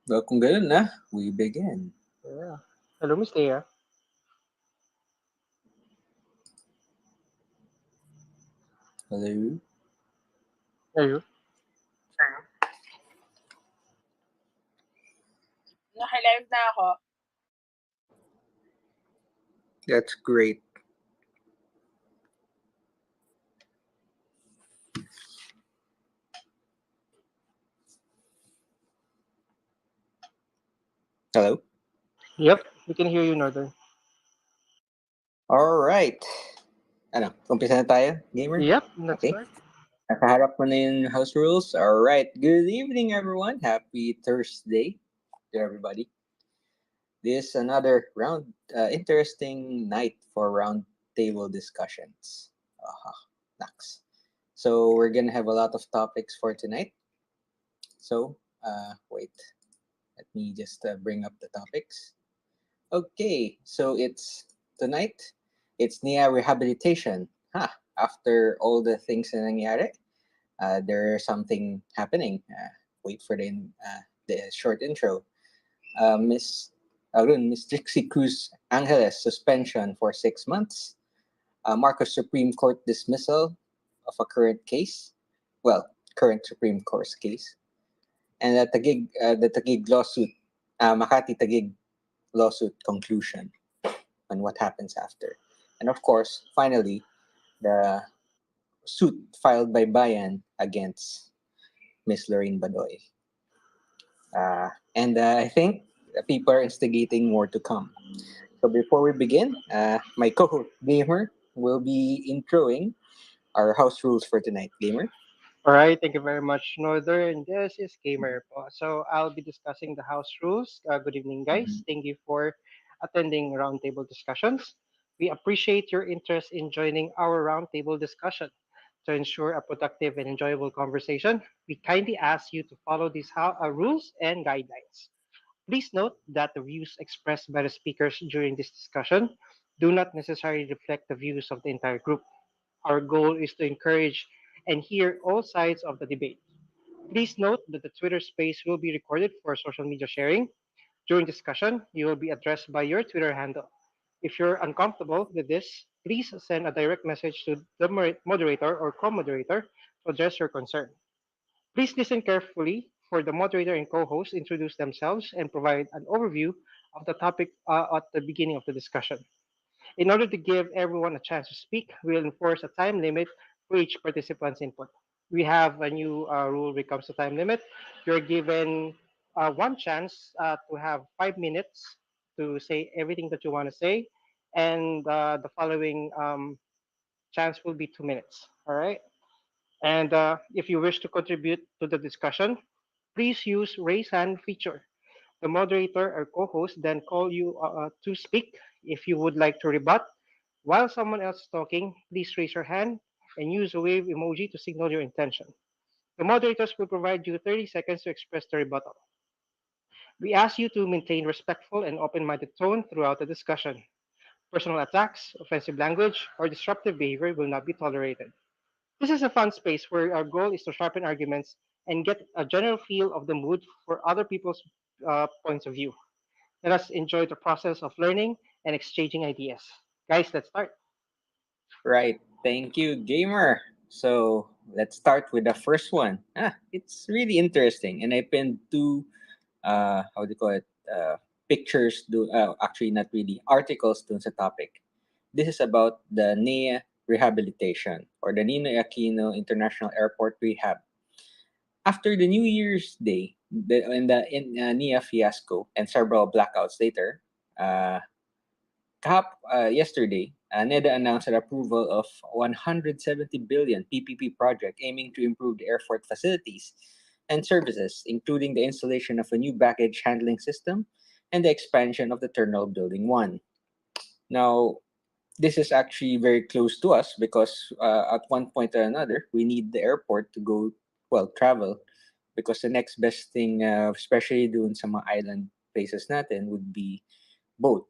Well, kung ganun na, we begin. Yeah. Hello, Miss Leah. Hello? Are you? Naka-live na ako. That's great. Hello? Yep, we can hear you, Northern. Alright. Ano, umpisa na tayo, gamer? Yep, let's Okay. start. Nakaharap mo na yung house rules. Alright. Good evening, everyone. Happy Thursday to everybody. This is another interesting night for round table discussions. Next. So we're gonna have a lot of topics for tonight. So, wait. Let me just bring up the topics. Okay, so it's tonight. It's NAIA Rehabilitation. After all the things na nangyari, there's something happening. Wait for the short intro. Miss Trixie Cruz-Angeles suspension for 6 months. Marcos Supreme Court dismissal of a current case. Well, current Supreme Court case. And the Taguig lawsuit, Makati Taguig lawsuit conclusion on what happens after. And of course, finally, the suit filed by Bayan against Miss Lorraine Badoy. And I think people are instigating more to come. So before we begin, my co-host Gamer will be introing our house rules for tonight. Gamer. All right, thank you very much, Northern. This is Gamer po. So I'll be discussing the house rules. Good evening, Mhm. guys. Thank you for attending roundtable discussions. We appreciate your interest in joining our roundtable discussion. To ensure a productive and enjoyable conversation, we kindly ask you to follow these rules and guidelines. Please note that the views expressed by the speakers during this discussion do not necessarily reflect the views of the entire group. Our goal is to encourage and hear all sides of the debate. Please note that the Twitter space will be recorded for social media sharing. During discussion, you will be addressed by your Twitter handle. If you're uncomfortable with this, please send a direct message to the moderator or co-moderator to address your concern. Please listen carefully for the moderator and co-host introduce themselves and provide an overview of the topic at the beginning of the discussion. In order to give everyone a chance to speak, we'll enforce a time limit for each participant's input. We have a new rule when it comes to time limit. You're given one chance to have 5 minutes to say everything that you want to say, and the following chance will be 2 minutes. All right. And if you wish to contribute to the discussion, please use raise hand feature. The moderator or co-host then call you to speak. If you would like to rebut while someone else is talking, please raise your hand and use a wave emoji to signal your intention. The moderators will provide you 30 seconds to express the rebuttal. We ask you to maintain respectful and open-minded tone throughout the discussion. Personal attacks, offensive language, or disruptive behavior will not be tolerated. This is a fun space where our goal is to sharpen arguments and get a general feel of the mood for other people's points of view. Let us enjoy the process of learning and exchanging ideas. Guys, let's start. Right. Thank you, Gamer. So let's start with the first one. It's really interesting, and I pinned two how do you call it pictures do actually not really articles dun sa topic. This is about the NEA rehabilitation or the Ninoy Aquino International Airport rehab. After the New Year's Day in NEA fiasco and several blackouts later, uh, yesterday, NEDA announced an approval of 170 billion PPP project aiming to improve the airport facilities and services, including the installation of a new baggage handling system and the expansion of the Terminal Building 1. Now, this is actually very close to us because at one point or another, we need the airport to go, well, travel, because the next best thing, especially doon sa mga island places natin, would be boat.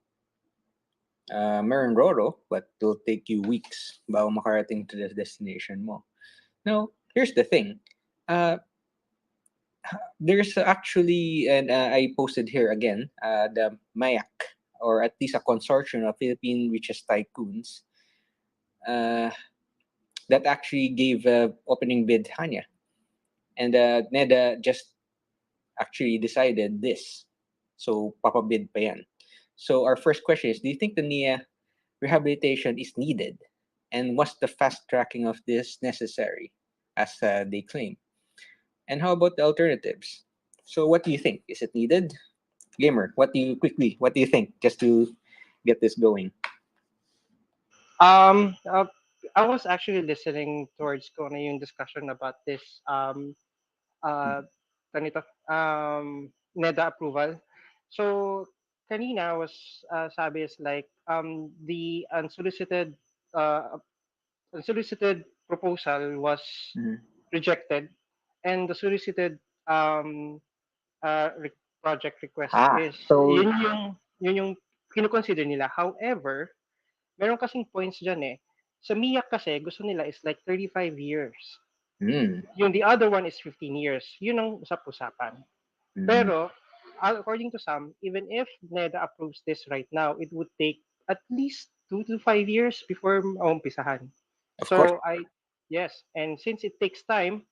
Meron Roro, but it'll take you weeks bago makarating to the destination mo. Now, here's the thing. Uh, there's actually, and I posted here again, the MIAC, or at least a consortium of Philippine richest tycoons, uh, that actually gave opening bid Hanya. And NEDA just actually decided this. So, papabid pa yan. So, our first question is, do you think the NIA rehabilitation is needed? And was the fast tracking of this necessary, as they claim? And how about the alternatives? So, what do you think? Is it needed? Gamer, what do you think, just to get this going? Um, uh, I was actually listening towards kung ano yung discussion about this uh, ganito, NEDA approval. So, kanina was sabi is like the uh, unsolicited proposal was Mhm. rejected, and the solicited um, project request Ah, is so yun yung kino-consider nila. However, meron kasing points diyan eh. Sa MIAC kasi gusto nila is like 35 years. mm, Yung the other one is 15 years. Yun ang usap-usapan. mm, Pero according to some, even if NEDA approves this right now, it would take at least 2 to 5 years before maumpisahan. of course, So yes, and since it takes time,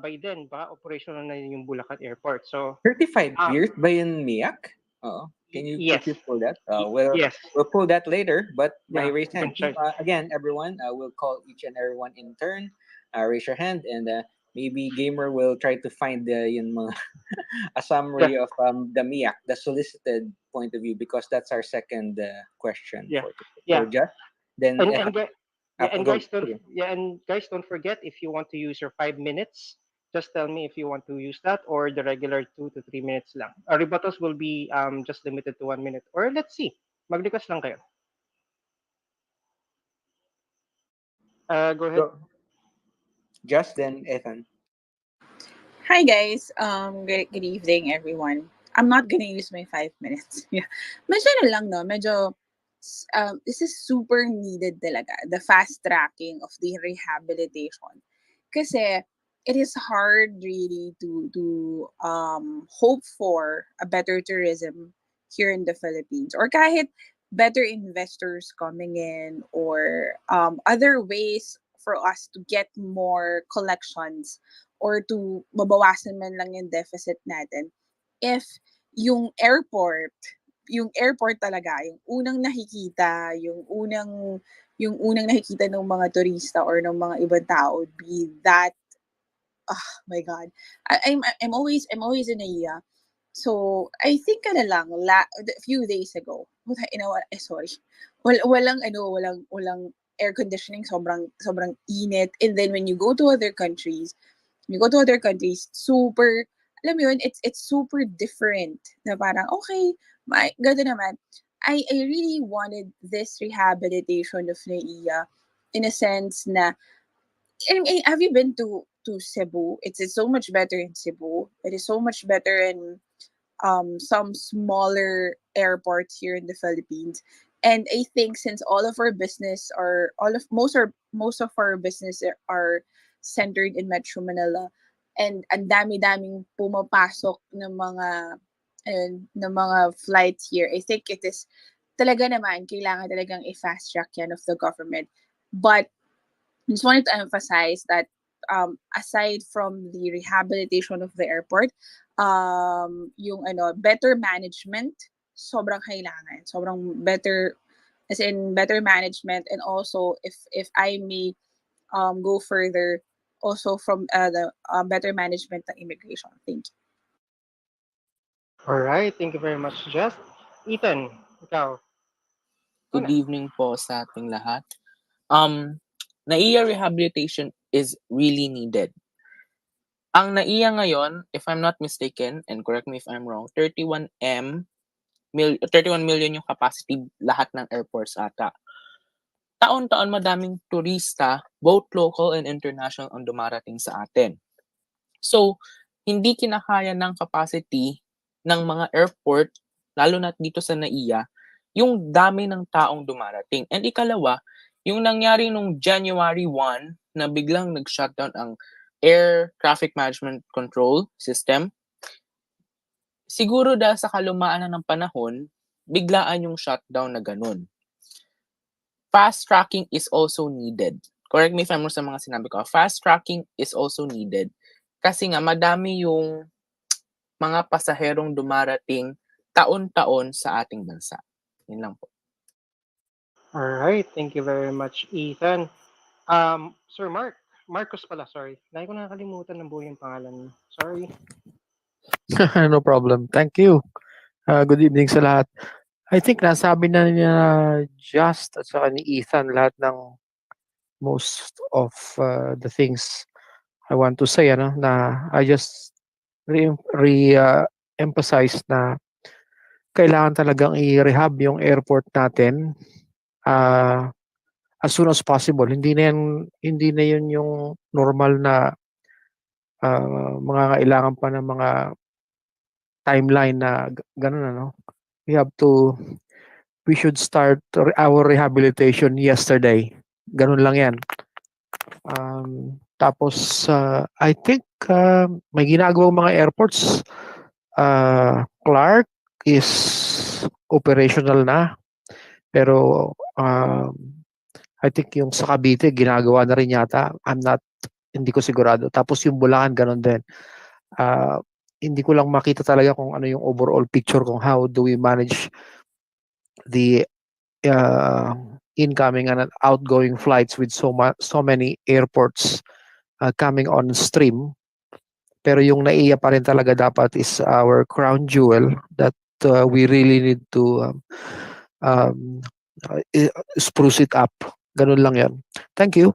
by then baka operational na yung Bulacan Airport. So 35 uh, years by in MIAC? Oh, can you yes, quickly pull that? We'll yes, we'll pull that later. But my yeah, raise you can hand. check. Again, everyone. We'll call each and everyone in turn. Raise your hand, and maybe gamer will try to find a Yeah, summary of the MIAC, the solicited point of view, because that's our second question yeah, for today. So yeah. just then, And and gu- yeah, and go. guys don't Okay. yeah, and guys don't forget if you want to use your 5 minutes, just tell me if you want to use that or the regular 2 to 3 minutes lang. Our rebuttals will be just limited to 1 minute. Or let's see, mag-request lang kayo. Go ahead. Go. Just then, Ethan. Hi guys. Good evening everyone. I'm not gonna use my 5 minutes. Yeah. Medyo ano lang no, medyo this is super needed talaga, the fast tracking of the rehabilitation. Kasi it is hard really to hope for a better tourism here in the Philippines, or kahit better investors coming in, or other ways for us to get more collections, or to mabawasan man lang yung deficit natin, if yung airport yung airport talaga, yung unang nakikita, yung unang nakikita ng mga turista or ng mga ibang tao would be that. Oh my God, I'm always in NAIA. So I think ano lang, a few days ago, you know what, sorry, walang air conditioning, sobrang init, and then when you go to other countries, super, alam mo yun, it's super different. Na parang, okay, ganda naman. I really wanted this rehabilitation of NAIA in a sense na, have you been to Cebu? It's so much better in Cebu. It is so much better in some smaller airports here in the Philippines. And I think since all of our business are all of most of our business are centered in Metro Manila, and ang dami-daming pumapasok ng mga flights here. I think it is talaga naman kailangan talagang i-fast track yan of the government. But just wanted to emphasize that aside from the rehabilitation of the airport, yung better management, sobrang kailangan. Sobrang better, as in better management, and also if I may go further, also from the better management ng immigration. Thank you. All right, thank you very much, Jess. Ethan, ikaw. Good Una. evening po sa ating lahat. NAIA rehabilitation is really needed. Ang NAIA ngayon, if I'm not mistaken, and correct me if I'm wrong, 31 million yung capacity lahat ng airports ata. Taon-taon madaming turista, both local and international, ang dumarating sa atin. So, hindi kinakaya ng capacity ng mga airport, lalo na dito sa NAIA, yung dami ng taong dumarating. And ikalawa, yung nangyari nung January 1 na biglang nag-shutdown ang air traffic management control system. Siguro dahil sa kalumaan na ng panahon, biglaan yung shutdown na ganun. Fast tracking is also needed. Correct me if I'm wrong sa mga sinabi ko. Fast tracking is also needed. Kasi nga madami yung mga pasaherong dumarating taon-taon sa ating bansa. Yun lang po. Alright, thank you very much, Ethan. Sir Marcos pala, sorry. Lagi ko nakakalimutan ng buhay yung pangalan mo. Sorry. No problem. Thank you. Good evening sa lahat. I think nasabi na niya Just at saka ni Ethan lahat ng most of the things I want to say, ano, na I just emphasize na kailangan talagang i-rehab yung airport natin as soon as possible. Hindi na yun yung normal na mga kailangan pa ng mga timeline na ganun, ano. We should start our rehabilitation yesterday. Ganun lang yan. Tapos, I think may ginagawang mga airports. Clark is operational na. Pero I think yung sa Cavite, ginagawa na rin yata. Hindi ko sigurado. Tapos yung Bulacan, ganun din. Hindi ko lang makita talaga kung ano yung overall picture kung how do we manage the incoming and outgoing flights with so many airports coming on stream. Pero yung NAIA pa rin talaga dapat is our crown jewel that we really need to spruce it up. Ganun lang yan. Thank you.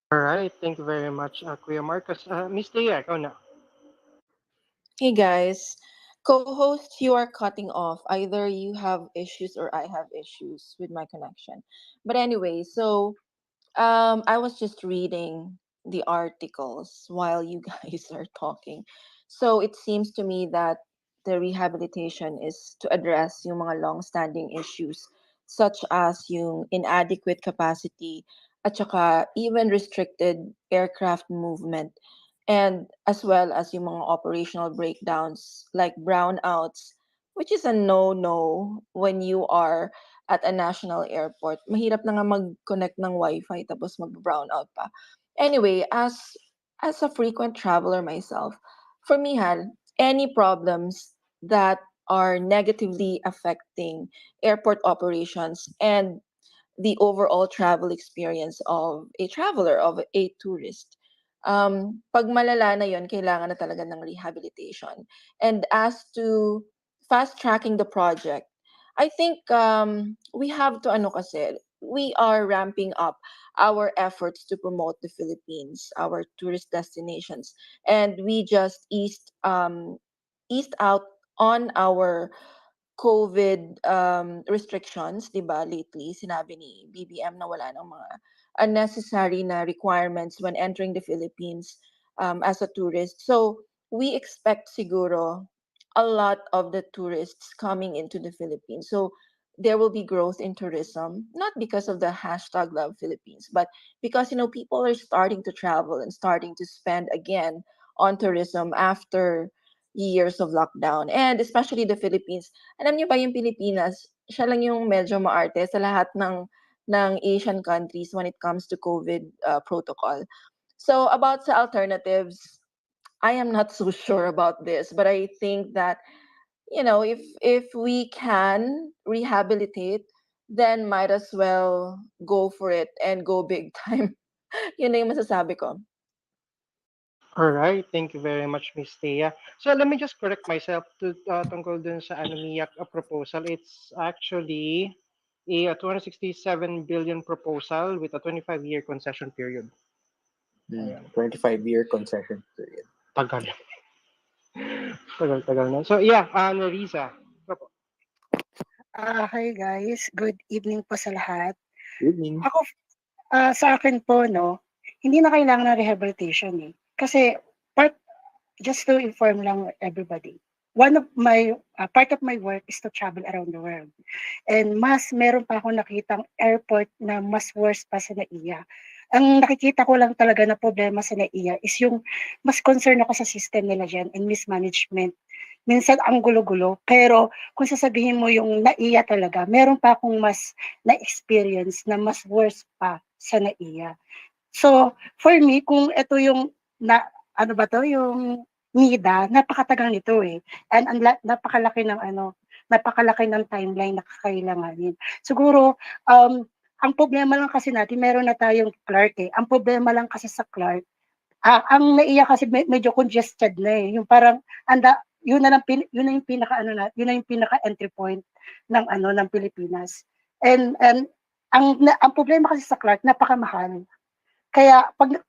Alright, thank you very much, Kuya Marcos. Miss Thea, ikaw na. Hey guys, co-host, you are cutting off. Either you have issues or I have issues with my connection. But anyway, so I was just reading the articles while you guys are talking. So it seems to me that the rehabilitation is to address yung mga long-standing issues such as yung inadequate capacity at saka even restricted aircraft movement and as well as yung mga operational breakdowns like brownouts, which is a no-no when you are at a national airport. Mahirap na nga mag-connect ng wifi tapos mag-brownout pa. Anyway, as a frequent traveler myself, for me any problems that are negatively affecting airport operations and the overall travel experience of a traveler, of a tourist. Pag malala na yon, kailangan na talaga ng rehabilitation. And as to fast tracking the project, I think we have to we are ramping up our efforts to promote the Philippines, our tourist destinations, and we just eased out on our COVID restrictions, 'di ba? Lately, sinabi ni BBM na wala ng mga unnecessary na requirements when entering the Philippines as a tourist. So, we expect siguro a lot of the tourists coming into the Philippines. So, there will be growth in tourism, not because of the hashtag Love Philippines, but because people are starting to travel and starting to spend again on tourism after years of lockdown. And especially the Philippines. Alam niyo ba yung Pilipinas, siya lang yung medyo maarte sa lahat ng Asian countries when it comes to COVID protocol. So about the alternatives, I am not so sure about this, but I think that if we can rehabilitate, then might as well go for it and go big time. Yun na yung masasabi ko. Alright, thank you very much, Miss Thea. So let me just correct myself to tungkol dun sa MIAC proposal. It's actually a 267 billion proposal with a 25-year concession period. 25-year concession period. Tagal. Tagal na. So yeah, Nerissa. Hi guys, good evening po sa lahat. Good evening. Ako, sa akin po, no, hindi na kailangan ng rehabilitation eh. Kasi, just to inform lang everybody, part of my work is to travel around the world. And meron pa akong nakitang airport na mas worse pa sa NAIA. Ang nakikita ko lang talaga na problema sa NAIA is yung mas concern ako sa system nila diyan and mismanagement. Minsan ang gulo-gulo, pero kung sasabihin mo yung NAIA talaga, meron pa akong mas na-experience na mas worse pa sa NAIA. So, for me, kung ito yung na ano ba 'to, yung NEDA, napakatagal nito, eh, and napakalaki ng napakalaki ng timeline na kakailanganin. Siguro, ang problema lang kasi natin meron na tayong clerk, eh. Ang problema lang kasi sa clerk, ang NAIA kasi medyo congested na, eh, yung parang yun na yung pinaka-ano yun na yung pinaka-entry point ng Pilipinas. And ang problema kasi sa clerk napakamahal. Kaya 'pag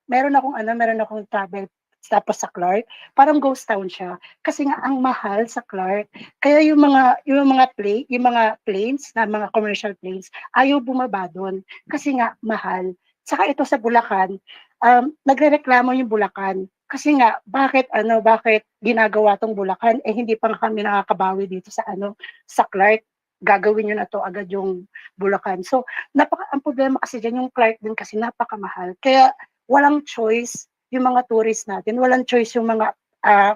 meron akong travel tapos sa Clark, parang ghost town siya. Kasi nga ang mahal sa Clark. Kaya yung mga planes na mga commercial planes, ayaw bumaba dun kasi nga mahal. Saka ito sa Bulacan, nagrereklamo yung Bulacan kasi nga bakit ginagawa 'tong Bulacan, eh, hindi pa nga kami nakakabawi dito sa Clark, gagawin niyo na 'to agad yung Bulacan. So, ang problema kasi diyan yung Clark din kasi napakamahal. Kaya walang choice yung mga tourist natin, walang choice yung mga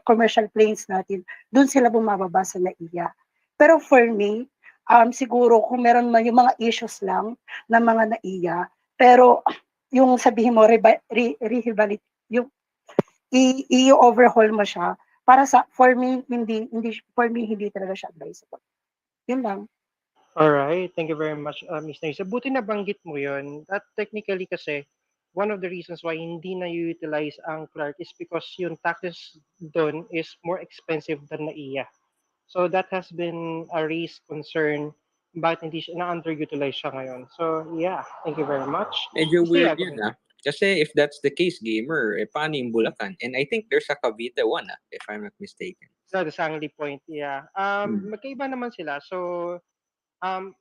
commercial planes natin, dun sila bumababa sa NAIA. Pero for me, siguro kung meron man yung mga issues lang ng mga NAIA, pero yung sabihin mo yung i-overhaul mo siya para for me hindi talaga siya advisable. Yun lang. Alright, thank you very much, Miss Naisa. Buti nabanggit mo yun. At technically kasi, one of the reasons why hindi na-utilize ang Clark is because yung taxes doon is more expensive than NAIA. So that has been a raised concern bakit hindi siya na-underutilize siya ngayon. So yeah, thank you very much. Medyo Miss weird Tia, go yun, ahead. ah. Kasi if that's the case, gamer, eh, paano yung Bulacan? And I think there's a Cavite one, ah, if I'm not mistaken. So the Sangli point, yeah. Hmm. Magkaiba naman sila. So um,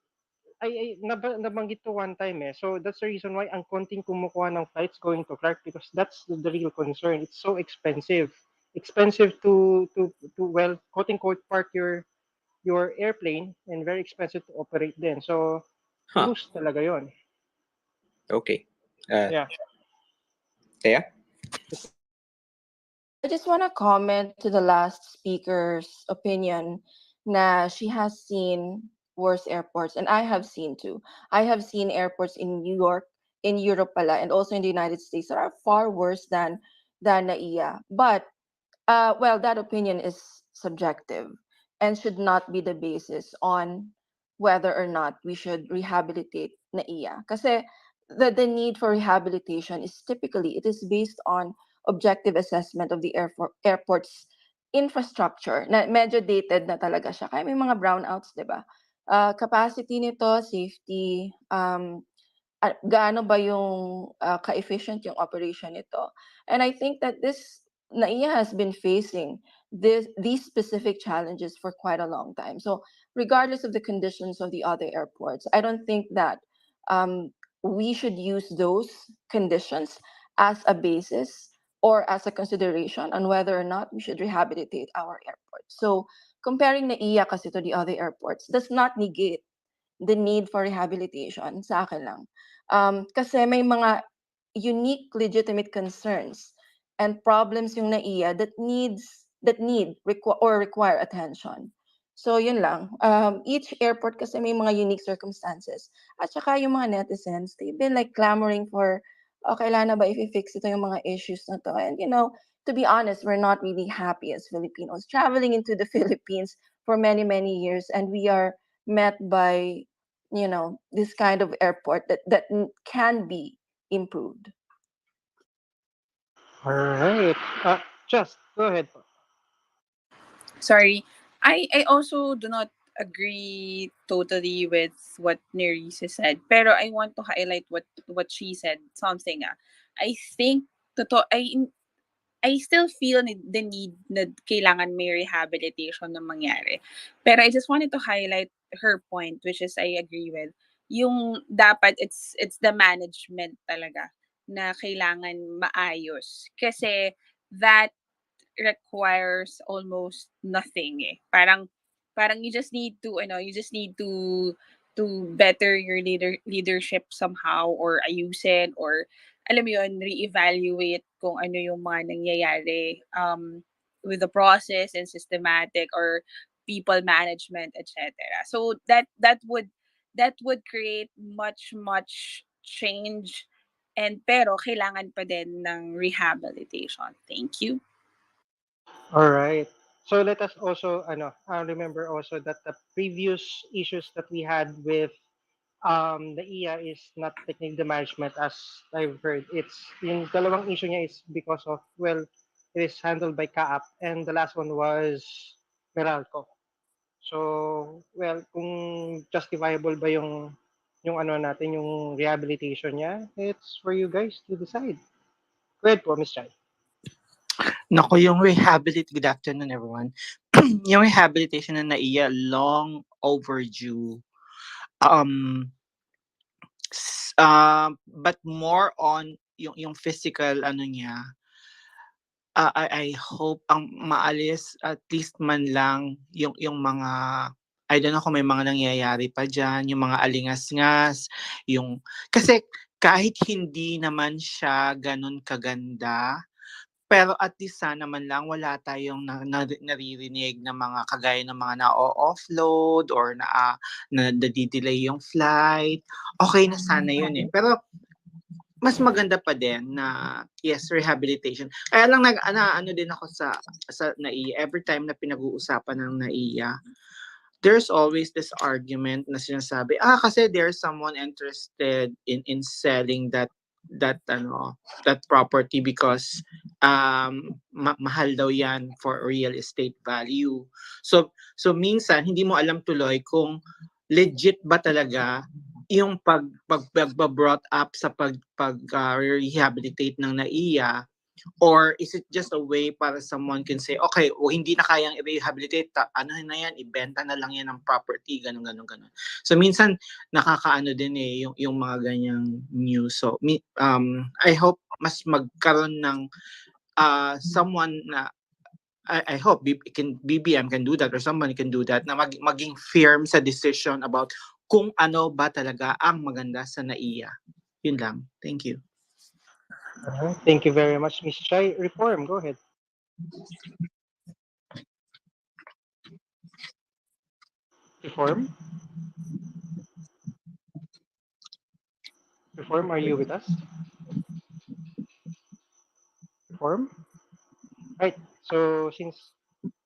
nabanggit to one time eh. So that's the reason why ang konting kumukuha ng flights going to Clark because that's the real concern. It's so expensive. Expensive to well, quote unquote park your airplane and very expensive to operate then. So Huh. cruise talaga yon. Okay. Yeah. Kaya? I just want to comment to the last speaker's opinion na she has seen worse airports, and I have seen too. I have seen airports in New York, in Europe pala, and also in the United States that are far worse than NAIA. But well, that opinion is subjective and should not be the basis on whether or not we should rehabilitate NAIA. Kasi the need for rehabilitation is typically, it is based on objective assessment of the airport's infrastructure na medyo dated na talaga siya. Kaya may mga brownouts, di ba? Capacity nito, safety, gaano ba yung ka-efficient yung operation nito. And I think that this NAIA has been facing these specific challenges for quite a long time. So regardless of the conditions of the other airports, I don't think that um, we should use those conditions as a basis or as a consideration on whether or not we should rehabilitate our airport. So comparing NAIA kasi to the other airports does not negate the need for rehabilitation sa akin lang. Kasi may mga unique legitimate concerns and problems yung NAIA that require attention. So yun lang. Each airport kasi may mga unique circumstances. At saka yung mga netizens, they've been like clamoring for, oh, kailan na ba i-fix ito yung mga issues na to? And to be honest, we're not really happy as Filipinos traveling into the Philippines for many, many years. And we are met by this kind of airport that can be improved. Alright. Just go ahead. Sorry. I also do not agree totally with what Nerissa said. Pero I want to highlight what she said. Something I think I still feel the need na kailangan may rehabilitation na mangyari. Pero I just wanted to highlight her point, which is I agree with. Yung dapat it's the management talaga na kailangan maayos. Kasi that requires almost nothing eh. Parang you just need to to better your leadership somehow or ayusin or alam mo yun, reevaluate kung ano yung mga nangyayari with the process and systematic or people management, etc. So that would create much change and pero kailangan pa din ng rehabilitation. Thank you. All right. So let us also remember also that the previous issues that we had with the IA is not technically the management as I've heard. It's yung dalawang issue niya is because of it is handled by CAAP and the last one was Meralco. So kung justifiable ba yung ano natin yung rehabilitation niya, it's for you guys to decide. Go ahead po, Miss Chai. Nako, yung rehabilitation, good afternoon everyone. Yung rehabilitation na NAIA, long overdue. But more on yung physical ano niya, I hope ang maalis at least man lang yung mga I don't know kung may mga nangyayari pa diyan, yung mga alingas-ngas, yung kasi kahit hindi naman siya ganun kaganda, pero at least sana man lang wala tayong naririnig na mga kagaya ng mga na-offload or na nadidelay yung flight. Okay na sana yun eh. Pero mas maganda pa din na yes, rehabilitation. Kaya lang ano din ako sa NAIA, every time na pinag-uusapan ng NAIA, there's always this argument na sinasabi, kasi there's someone interested in selling that property because mahal daw yan for real estate value. So minsan hindi mo alam tuloy kung legit ba talaga yung pag-brought up sa rehabilitate ng NAIA, or is it just a way para someone can say, okay, hindi na kayang i-rehabilitate, ano na yan, ibenta na lang yan ng property, ganun. So minsan nakakaano din yung mga ganyang news. So I hope mas magkaroon ng someone na I hope BBM can do that or someone can do that na maging firm sa decision about kung ano ba talaga ang maganda sa NAIA. Yun lang. Thank you. Thank you very much, Ms. Chai. Reform, go ahead. Reform? Reform, are you with us? Reform? Right. So, since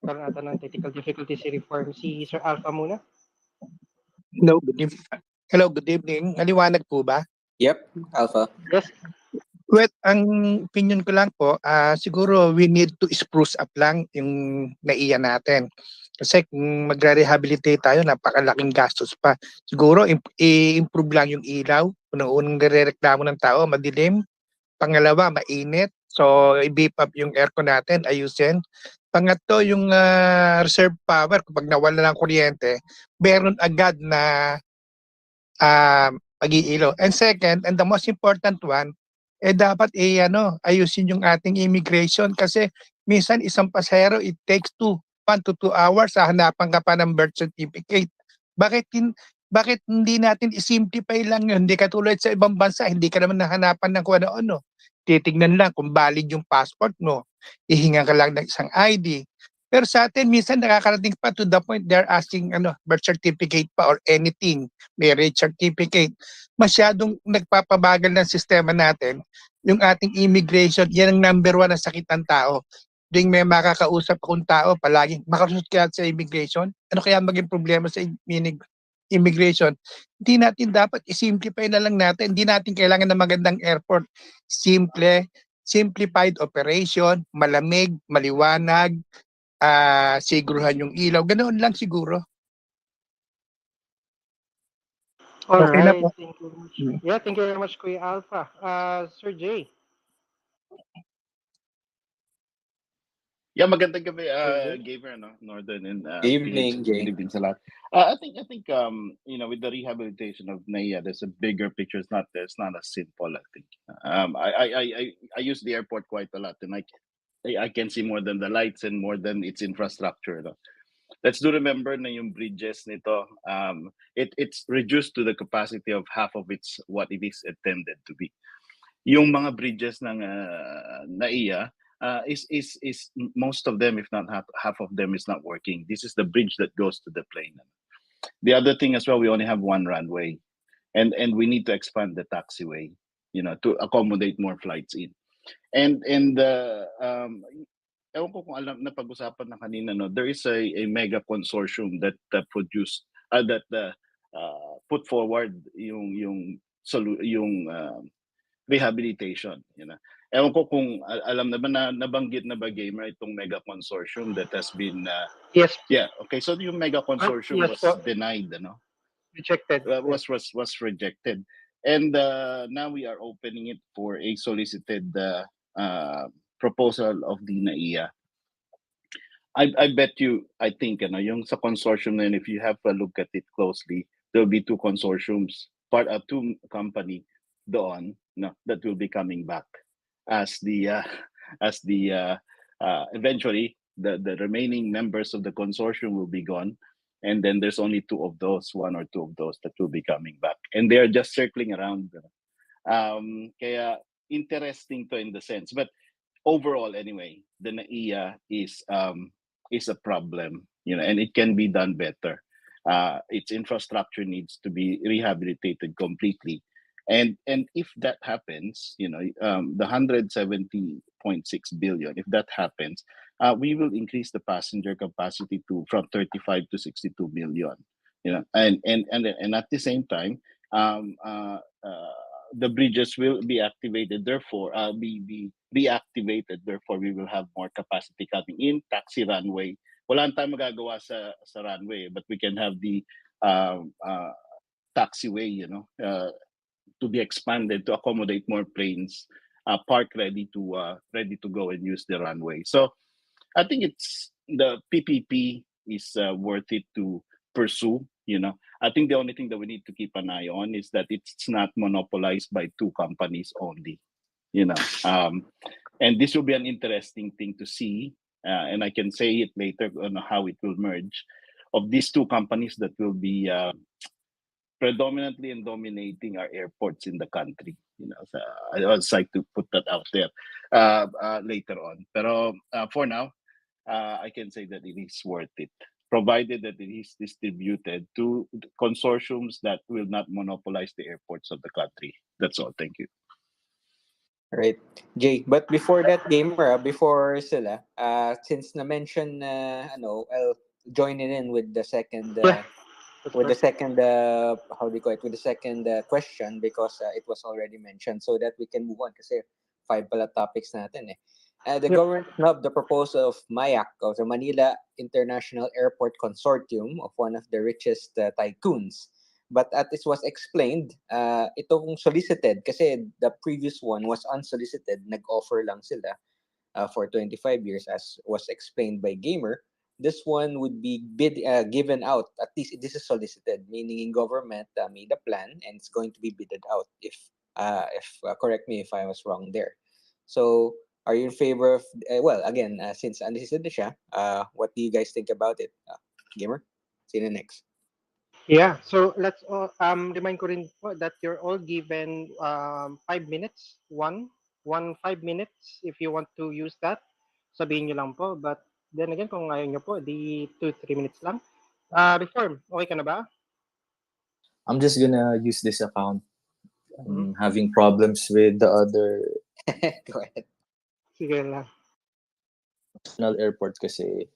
karoon natin ng technical difficulty si Reform, si Sir Alpha muna. Hello, good evening. Naliwanag po ba? Yep, Alpha. Yes. Well, ang opinion ko lang po, siguro we need to spruce up lang yung NAIA natin. Kasi kung magre-rehabilitate tayo, napakalaking gastos pa. Siguro i-improve lang yung ilaw. Unang nire-reklamo ng tao, madilim. Pangalawa, mainit. So, i-beef up yung aircon natin, ayusin. Pangatlo, yung reserve power, kapag nawala ng kuryente, meron agad na pag-iilo. And second, and the most important one, dapat ayusin yung ating immigration kasi minsan isang pasahero, it takes 1 to 2 hours sa hanapan ka pa ng birth certificate. Bakit hindi natin i-simplify lang yun? Hindi katulad sa ibang bansa, hindi ka naman nahanapan ng kung ano-ano. Titignan lang kung valid yung passport mo. Ihinga ka lang ng isang ID. Pero sa atin, minsan nakakarating pa to the point they're asking birth certificate pa or anything, marriage certificate. Masyadong nagpapabagal ng sistema natin. Yung ating immigration, yan ang number 1 na sakit ng tao. Tuwing may makakausap akong tao, palaging makalusot kaya sa immigration. Ano kaya maging problema sa immigration? Hindi natin dapat i-simplify na lang natin. Hindi natin kailangan ng magandang airport. Simplified operation, malamig, maliwanag, siguruhan yung ilaw. Ganoon lang siguro. Okay na po. Thank you very much. Yeah, thank you very much, Kuya Alpha. Sir Jay. Yeah, magandang gabi, Gamer, Northern and Evening, Jay. good evening sa lahat. I think with the rehabilitation of NAIA, there's a bigger picture. It's not as simple. I think I use the airport quite a lot, and I can see more than the lights and more than its infrastructure. Let's do remember na yung bridges nito, it's reduced to the capacity of half of its what it is intended to be. Yung mga bridges ng NAIA, is most of them, if not half of them, is not working. This is the bridge that goes to the plane. The other thing as well, we only have one runway, and we need to expand the taxiway, to accommodate more flights in. And ewan ko kung alam na pag-usapan na kanina, no, there is a mega consortium that produced that put forward yung rehabilitation, Ewan ko kung alam na ba nabanggit na ba, Gamer, itong mega consortium that has been Yes, yeah, okay, so yung mega consortium yes was po. denied, Rejected. was rejected, and now we are opening it for a solicited proposal of the NAIA. I bet you, I think, yung sa consortium na yun, if you have a look at it closely, there'll be two consortiums, two company doon, that will be coming back as the eventually the remaining members of the consortium will be gone, and then there's only one or two of those that will be coming back, and they are just circling around. Kaya interesting to in the sense, but overall anyway, the NAIA is a problem, and it can be done better. Its infrastructure needs to be rehabilitated completely, and if that happens, the 170.6 billion, if that happens, we will increase the passenger capacity from 35 to 62 million, and at the same time, the bridges will be activated, therefore be reactivated, therefore we will have more capacity coming in. Taxi runway, wala tayong magagawa sa runway, but we can have the taxiway, to be expanded to accommodate more planes parked ready to go and use the runway. So I think it's the PPP is worth it to pursue. I think the only thing that we need to keep an eye on is that it's not monopolized by two companies only. And this will be an interesting thing to see, and I can say it later on how it will merge, of these two companies that will be predominantly and dominating our airports in the country. So I would like to put that out there later on. Pero for now, I can say that it is worth it, provided that it is distributed to consortiums that will not monopolize the airports of the country. That's all. Thank you. Right, Jay. But before that, Gamer, before sila, since na-mention, I'll join in with the second, Yeah. how do you call it, with the second question, because it was already mentioned, so that we can move on kasi 5 pala topics natin eh. The government snubbed the proposal of MIAC, of the Manila International Airport Consortium, of one of the richest tycoons. But as it was explained, itong solicited, kasi the previous one was unsolicited, nag-offer lang sila for 25 years, as was explained by Gamer. This one would be given out, at least this is solicited, meaning in government made a plan and it's going to be bidded out, if correct me if I was wrong there. So are you in favor of, well, again, since unsolicited siya, what do you guys think about it? Gamer? Sino next? Yeah, so let's remind ko rin po that you're all given 5 minutes, one 5 minutes if you want to use that. Sabihin nyo lang po, but then again, kung ayaw nyo po, di 2-3 minutes lang. Reform, okay ka na ba? I'm just gonna use this account. I'm having problems with the other Go ahead. Sige lang. national airport kasi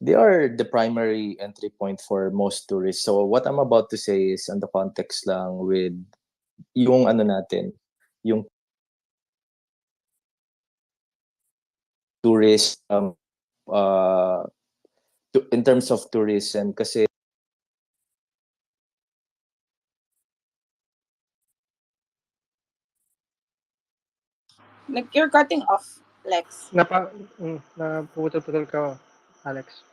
they are the primary entry point for most tourists. So what I'm about to say is on the context lang with yung natin, yung tourist in terms of tourism kasi Like, you're cutting off, Lex. Naputol-putol ka, Alex.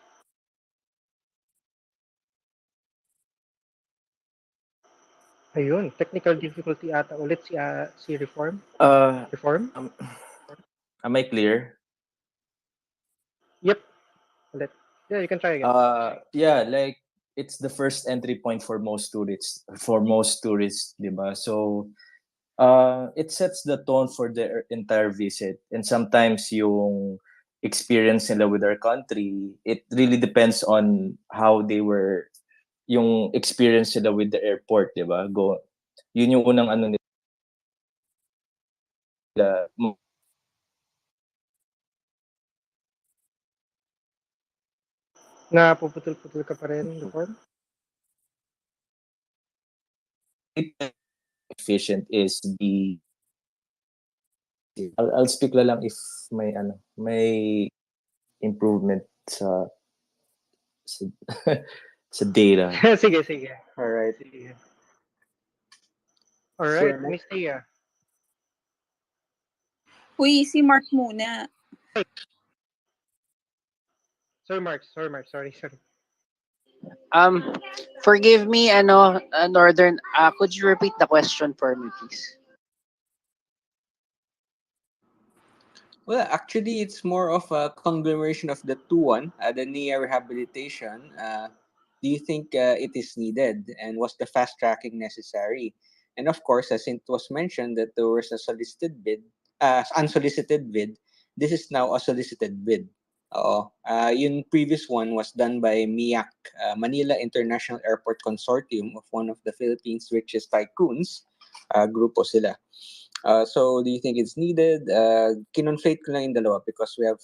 Ayun, technical difficulty ata ulit si Reform. Reform? am I clear? Yep. Ulit. Yeah, you can try again. Yeah, like it's the first entry point for most tourists, diba? So it sets the tone for the entire visit. And sometimes yung experience nila with our country, it really depends on how they were, yung experience nila with the airport, di ba? Yun yung unang ano nila, Napuputol-putol ka pa rin, Lupon? efficient is I'll speak la lang if may improvement sa, sa data. Sige, sige. All right. Sige. So Alright, next, Miss Tia. Uy, si Mark muna. Sorry, Mark. Sorry. Um, Forgive me, Northern. Could you repeat the question for me, please? well, actually, it's more of a conglomeration of the two. The NEIA rehabilitation. Do you think it is needed, and was the fast tracking necessary? And of course, as it was mentioned that there was a unsolicited bid. This is now a solicited bid. Yung previous one was done by MIAC, Manila International Airport Consortium of one of the Philippines' richest tycoons. Grupo sila. So do you think it's needed? Kinonflate ko lang yung dalawa because we have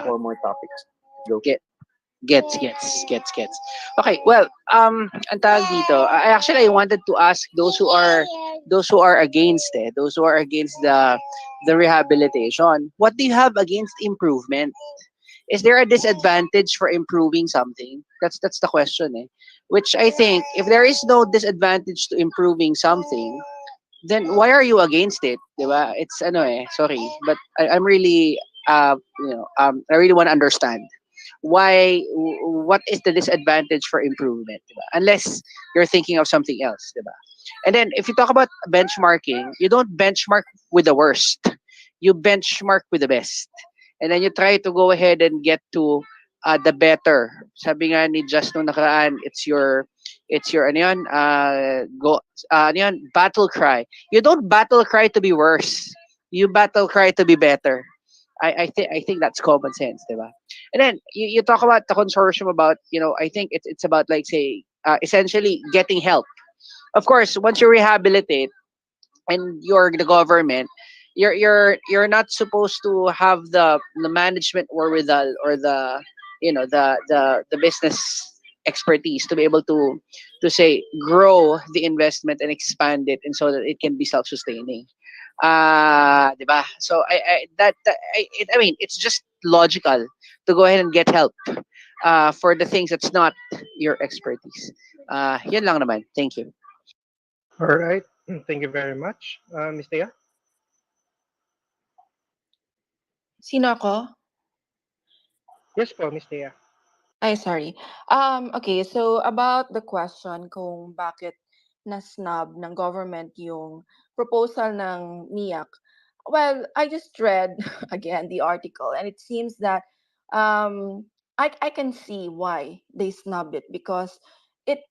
four more topics. Go. Get gets. Okay, well, ang tawag dito, I wanted to ask those who are against it, those who are against the rehabilitation. What do you have against improvement? Is there a disadvantage for improving something? That's the question, eh. Which I think, if there is no disadvantage to improving something, then why are you against it? Diba? It's sorry, but I'm really I really want to understand what is the disadvantage for improvement, diba? Unless you're thinking of something else, diba? And then if you talk about benchmarking, you don't benchmark with the worst, you benchmark with the best, and then you try to go ahead and get to the better. Sabi nga ni Just nung nakaraan, it's your ano yun, ano yun, battle cry. You don't battle cry to be worse, you battle cry to be better. I think that's common sense, diba? And then you talk about the consortium, about, I think it's about, like, say, essentially getting help. Of course, once you rehabilitate and you're the government, you're not supposed to have the management wherewithal, or the business expertise to be able to say grow the investment and expand it, and so that it can be self-sustaining. Diba? So I mean, it's just logical to go ahead and get help for the things that's not your expertise. Yun lang naman. Thank you. Alright. Thank you very much. Miss Tia? Sino ako? Yes po, Miss Tia. Ay, sorry. Okay, so about the question kung bakit na-snub ng government yung proposal ng MIAC. Well, I just read again the article, and it seems that I can see why they snubbed it, because it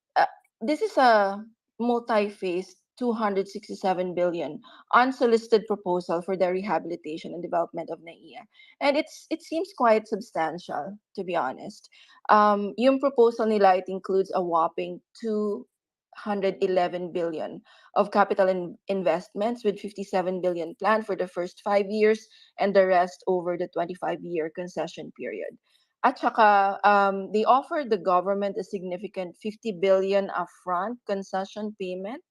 this is a multi-phase 267 billion unsolicited proposal for the rehabilitation and development of NAIA. And it seems quite substantial, to be honest. Yung proposal nila, it includes a whopping 211 billion of capital investments, with 57 billion planned for the first 5 years and the rest over the 25-year concession period. At saka, they offered the government a significant 50 billion upfront concession payment,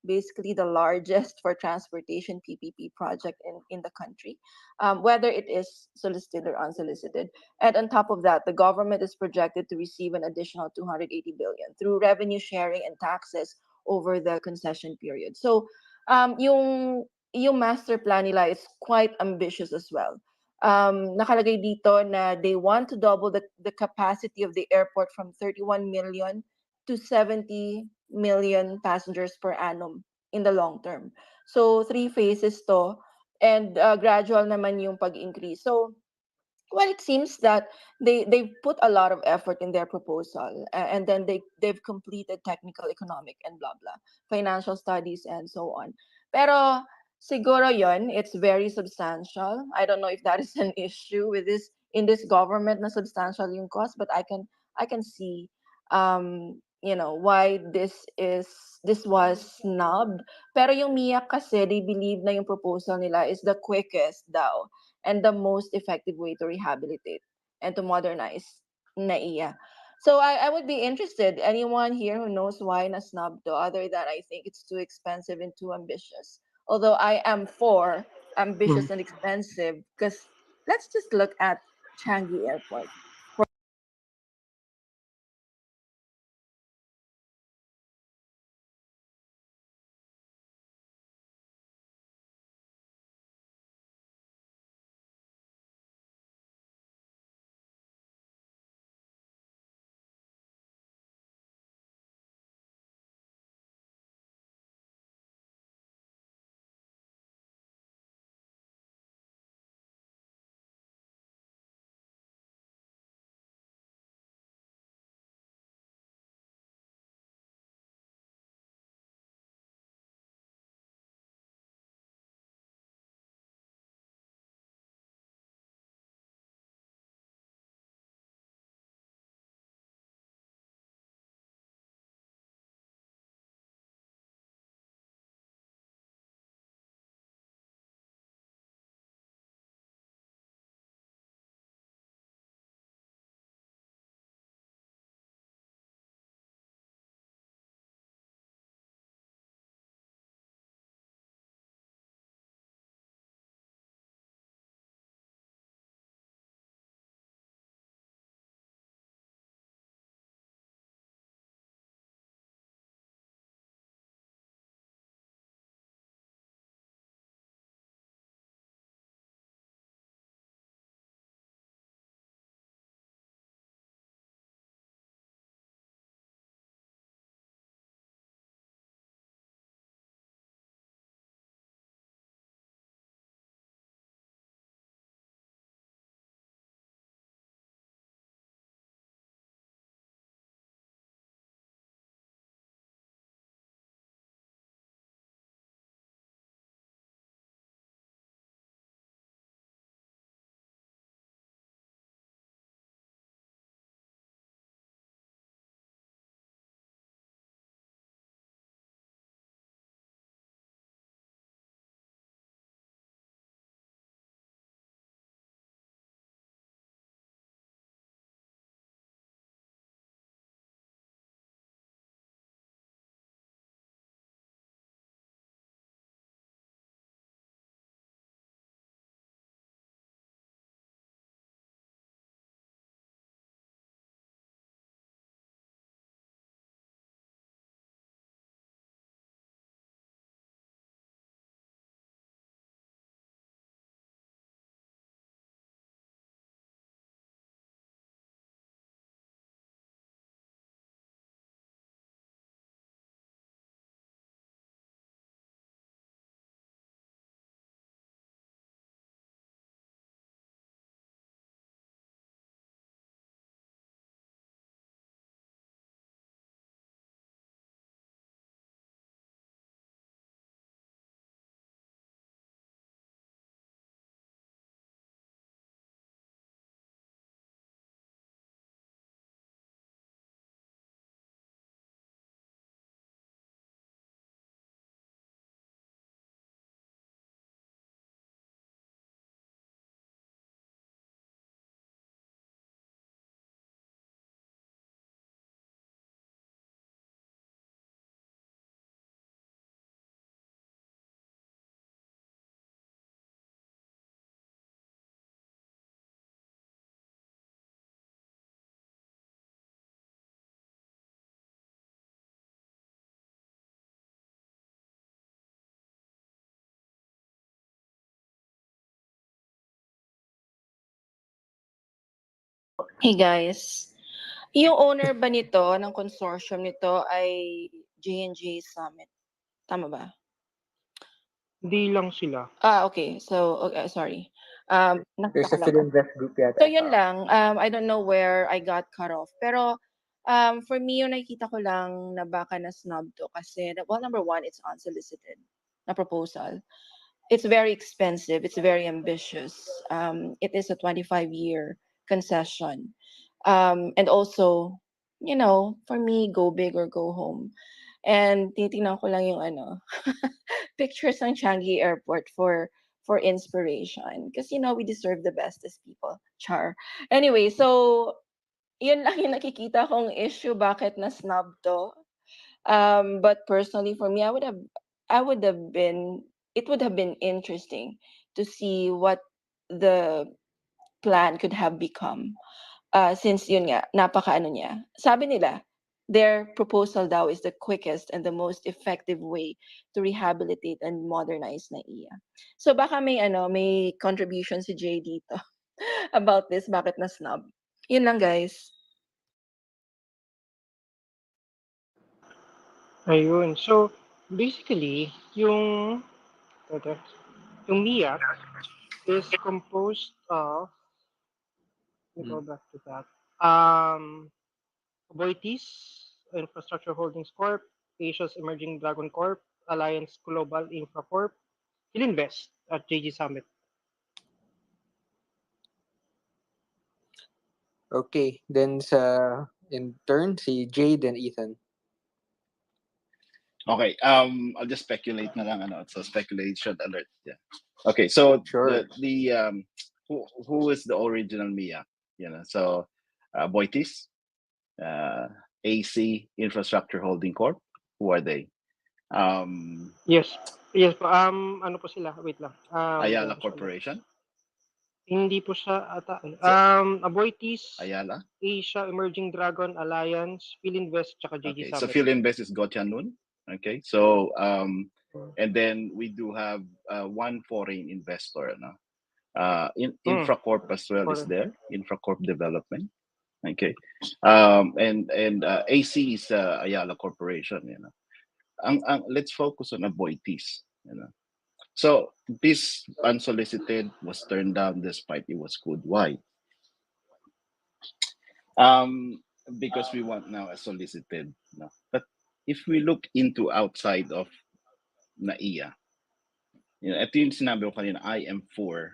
basically the largest for transportation PPP project in the country, whether it is solicited or unsolicited. And on top of that, the government is projected to receive an additional 280 billion through revenue sharing and taxes over the concession period. So, yung master plan nila is quite ambitious as well. Nakalagay dito na they want to double the capacity of the airport from 31 million to 70 million passengers per annum in the long term. So 3 phases to, and gradual naman yung pag-increase. So Well, it seems that they've put a lot of effort in their proposal, and then they've completed technical, economic, and blah blah, financial studies, and so on. Pero siguro yon, it's very substantial. I don't know if that is an issue with this in this government na substantial yung cost, but I can see why this was snubbed. Pero yung MIAC kasi, they believe na yung proposal nila is the quickest daw and the most effective way to rehabilitate and to modernize NAIA. So I would be interested, anyone here who knows why na snub to, other than I think it's too expensive and too ambitious. Although I am for Mm. ambitious and expensive, because let's just look at Changi Airport. Hey guys, yung owner ba nito, ng consortium nito ay J&J Summit? Tama ba? Hindi lang sila. Okay. So, okay, sorry. There's Nakita a ko lang to. Philinvest group So yata. yun lang, I don't know where I got cut off. Pero for me, yung nakikita ko lang na baka na snub to kasi, well, number one, it's unsolicited na proposal. It's very expensive. It's very ambitious. It is a 25-year concession. And also, for me, go big or go home. And titingnan ko lang yung pictures ng Changi Airport for inspiration. Because, we deserve the best as people. Char. Anyway, so, yun lang yung nakikita kong issue. Bakit na snub to? But personally, for me, I would have been, it would have been interesting to see what the plan could have become. Since yun nga, napaka-ano niya. Sabi nila, their proposal daw is the quickest and the most effective way to rehabilitate and modernize NAIA. So baka may contribution si Jay dito about this, bakit na snub. Yun lang, guys. Ayun. So, basically, ito, yung MIAC is composed of, let me go back to that, Boitis, Infrastructure Holdings Corp., Asia's Emerging Dragon Corp., Alliance Global Infra Corp., Ilinvest at JG Summit. Okay, then in turn, si Jade and Ethan. Okay, I'll just speculate na lang, ano, it's a speculation alert. Yeah. Okay, so Sure. who is the original MIA? So Boitis, AC Infrastructure Holding Corp. Who are they? Yes. Yes po. Ano po sila? Wait lang. Ayala Ano po siya? Corporation. Hindi po siya ata. Aboitiz, Ayala. Asia Emerging Dragon Alliance, Philinvest, tsaka JG Okay, so Summit. Philinvest is Gotianun. Okay, so and then we do have one foreign investor, no? Infracorp as well is there. Infracorp Development. Okay, and AC is Ayala Corporation. Let's focus on Aboitiz. So this unsolicited was turned down despite it was good. Why? Because we want now a solicited. No? But if we look into outside of NAIA, ito yung sinabi ko kanina, I am for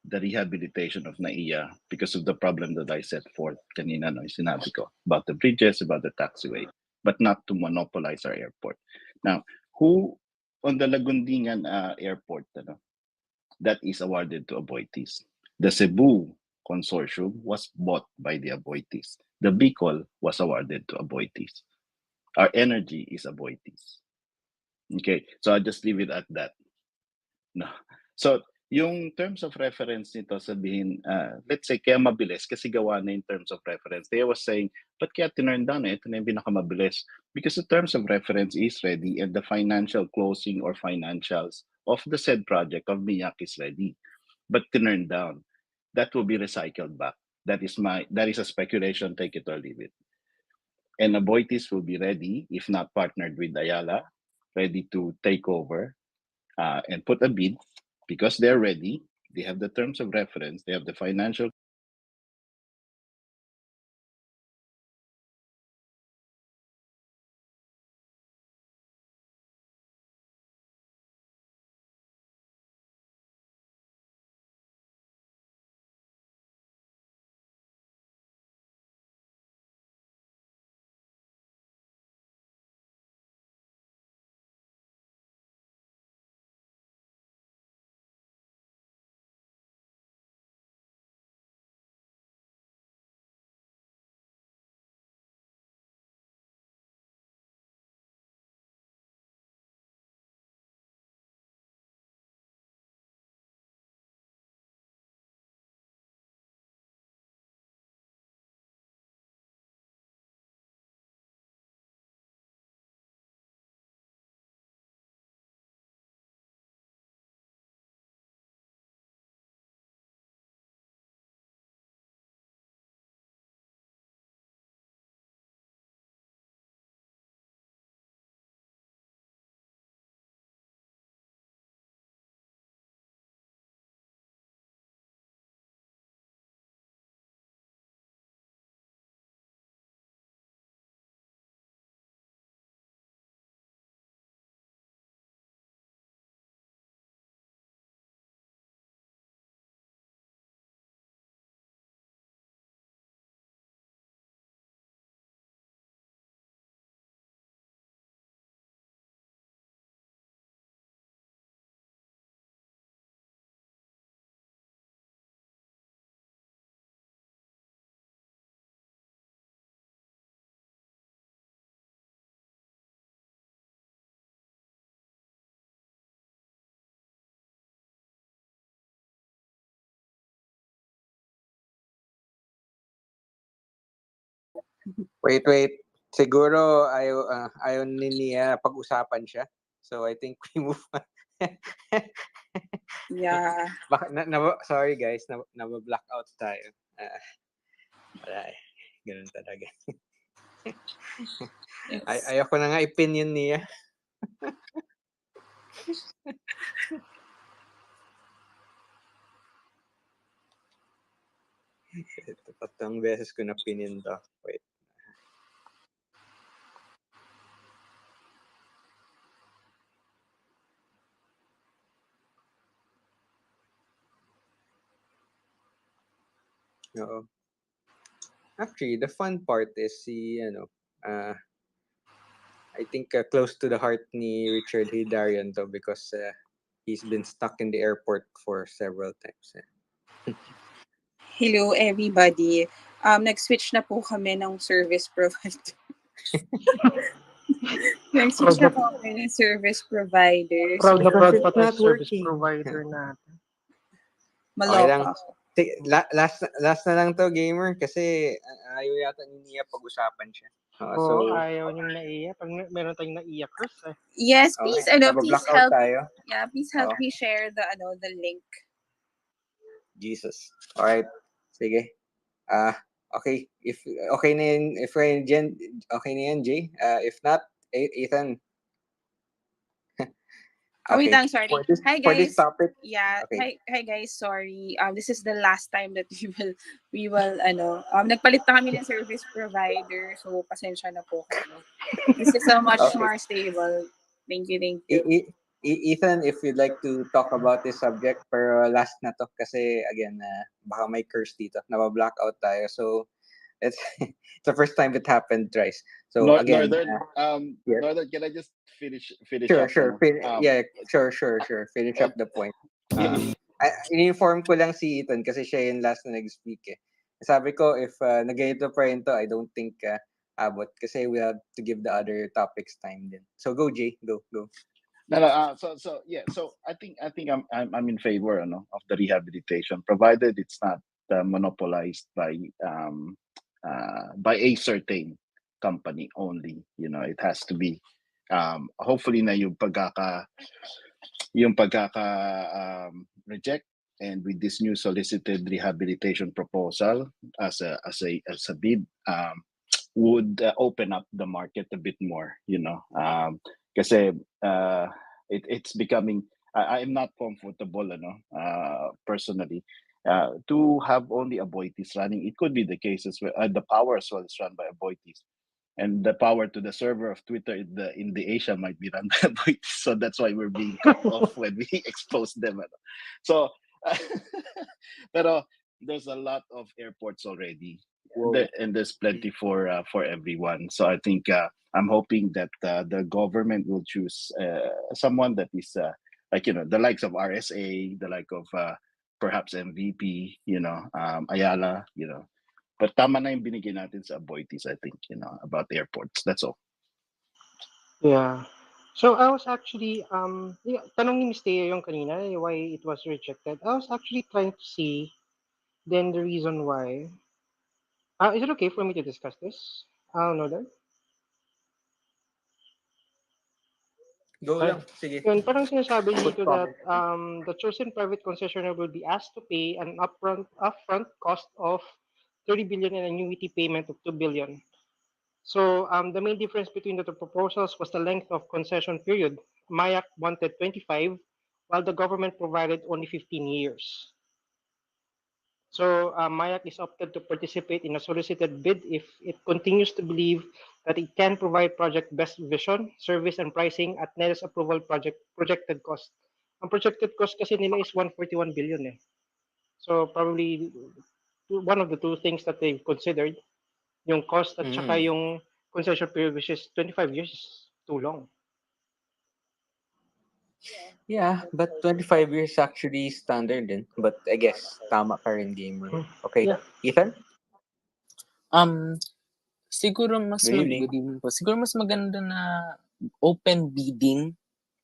the rehabilitation of NAIA because of the problem that I set forth kanina, no, yung sinabi ko about the bridges, about the taxiway, but not to monopolize our airport. Now, who on the Lagundingan airport, that is awarded to Aboitiz? The Cebu consortium was bought by the Aboitiz. The Bicol was awarded to Aboitiz. Our energy is Aboitiz. Okay, so I'll just leave it at that. No. So, yung terms of reference nito, sabihin, let's say, kaya mabilis kasi gawa na yung terms of reference. They was saying, but kaya tinurn down ito na yung pinakamabilis? Because the terms of reference is ready and the financial closing or financials of the said project of MIAC is ready. But tinurn down. That will be recycled back. That is a speculation, take it or leave it. And Aboitiz will be ready, if not partnered with Ayala, ready to take over and put a bid because they're ready. They have the terms of reference. They have the financial Wait. Siguro ayaw ni Nia pag-usapan siya. So I think we move on. Yeah. Sorry guys, na-blackout tayo. Wala eh. Ganun talaga. Ayoko na nga opinion niya. Ito, 3 beses ko na opinion to. Wait. Oo. Actually, the fun part is I think close to the heart ni Richard Hidarian to because he's been stuck in the airport for several times. Hello everybody. Nag-switch na po kami ng service provider. Nag-switch na po kami ng service provider. Proud na Because proud it's pa tayo not sa service working. provider natin. Okay lang. Maloka. Last na lang to, gamer, kasi ayaw yata ni Nia pag-usapan siya. So, Ayaw niyong NAIA. Pag meron tayong NAIA curse eh. Yes, please, okay, please naba-blackout help. tayo. Yeah, please help Oo. me share the link. Jesus. Alright. Sige. Okay. If okay na yan, okay na yan, Jay. If not, Ethan. Wait lang, sorry. Hi For this guys. topic. Yeah. Okay. Hi guys. Sorry. This is the last time that we will nagpalit na kami ng service provider. So pasensya na po kayo. This is so much Okay. more stable. Thank you. Ethan, if you'd like to talk about this subject, pero last na to kasi again, baka may curse dito. Naba-blackout tayo. So it's the first time it happened twice. So again, yeah. Northern, can I just finish Sure. up? Sure. Finish up the point. In-inform ko lang si Ethan kasi siya yung last na nag-speak eh. Sabi ko, if nag-ganito pa rin to, I don't think abot kasi we have to give the other topics time din. So go, Jay. Go. No. So I think I'm in favor, of the rehabilitation, provided it's not monopolized by a certain company only. It has to be hopefully na yung reject, and with this new solicited rehabilitation proposal as a bid, would open up the market a bit more, kasi it's becoming, I'm not comfortable, personally, to have only Aboitiz running. It could be the cases where the power as well is run by Aboitiz, and the power to the server of Twitter in the Asia might be run by Aboitiz. So that's why we're being cut off when we expose them. So, pero there's a lot of airports already. And there's plenty for everyone. So I think I'm hoping that the government will choose someone that is the likes of RSA, the like of perhaps MVP, Ayala, But tama na yung binigay natin sa Aboitiz, I think, about airports. That's all. Yeah. So I was actually tanong ni Miss Teo yung kanina why it was rejected. I was actually trying to see then the reason why. Is it okay for me to discuss this? No, then. Go lang. Sige. Yun, parang sinasabi dito that comment. the chosen private concessionaire will be asked to pay an upfront cost of 30 billion and annuity payment of 2 billion. So the main difference between the two proposals was the length of concession period. MIAC wanted 25, while the government provided only 15 years. So MIAC is opted to participate in a solicited bid if it continues to believe that it can provide project best vision, service, and pricing at NEDA's approval projected cost. Ang projected cost kasi nila is 141 billion eh. So probably one of the two things that they've considered, yung cost at saka yung concession period, which is 25 years, is too long. Yeah, but 25 years actually standard din. But I guess tama ka rin, gamer. Okay. Yeah. Ethan? Siguro mas Good evening. good evening po. Siguro mas maganda na open bidding,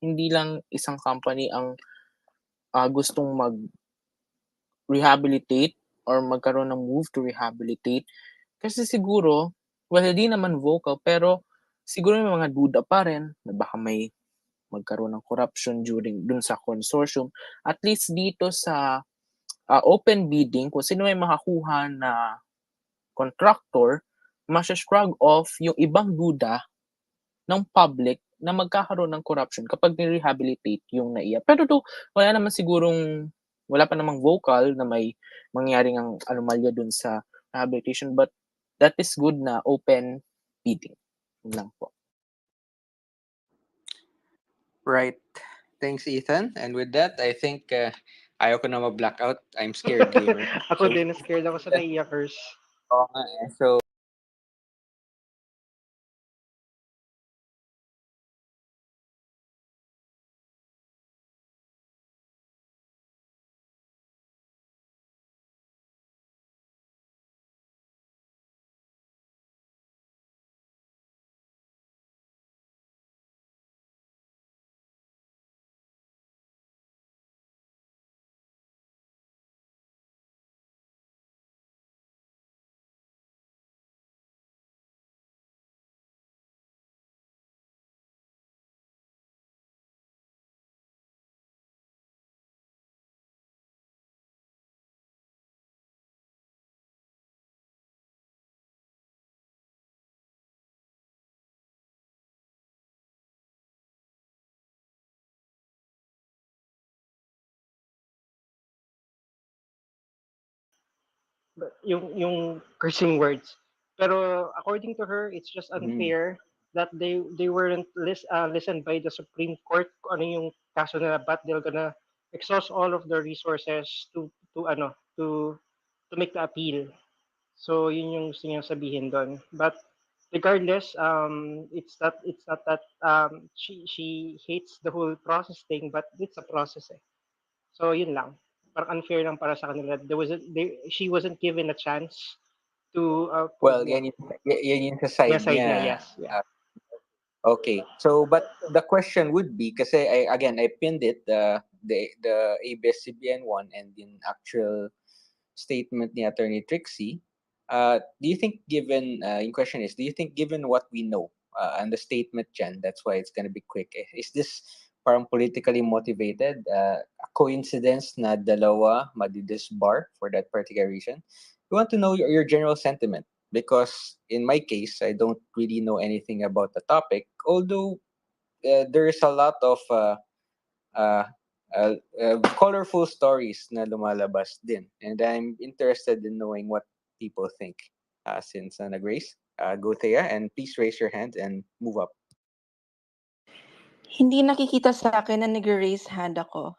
hindi lang isang company ang gustong mag-rehabilitate or magkaroon ng move to rehabilitate. Kasi siguro well, hindi naman vocal, pero siguro may mga duda pa rin na baka may magkaroon ng corruption dun sa consortium. At least dito sa open bidding, kung sino may makakuha na contractor, masya-shrug off yung ibang duda ng public na magkakaroon ng corruption kapag ni-rehabilitate yung NAIA. Pero wala pa namang vocal na may mangyaring ang anomalya dun sa rehabilitation, but that is good na open bidding. Yun lang po. Right. Thanks, Ethan. And with that, I think ayaw ko na ma-blackout. I'm scared, gamer. Ako din, scared ako sa NAIA curse. Oo nga eh. So, Yung cursing words. Pero according to her, it's just mhm. unfair that they weren't listened by the Supreme Court kung ano yung kaso nila, but they're gonna exhaust all of the resources to to make the appeal. So yun yung gusto niyang sabihin doon. But regardless, it's not that she hates the whole process thing, but it's a process eh. So yun lang. Parang unfair lang para sa kanila. She wasn't given a chance to prove Well, niya. yan yung sa Yung side side niya, niya. yes. Yeah. Okay. So, but the question would be, kasi I pinned it, the ABS-CBN one and in actual statement ni Attorney Trixie, do you think given, yung question is, do you think given what we know, and the statement dyan, that's why it's gonna be quick, is this parang politically motivated, a coincidence na dalawa madidisbar for that particular reason? We want to know your general sentiment because in my case, I don't really know anything about the topic, although there is a lot of uh, colorful stories na lumalabas din. And I'm interested in knowing what people think. Since nag-raise, go Thea, and please raise your hand and move up. Hindi nakikita sa akin na nag-raise hand ako.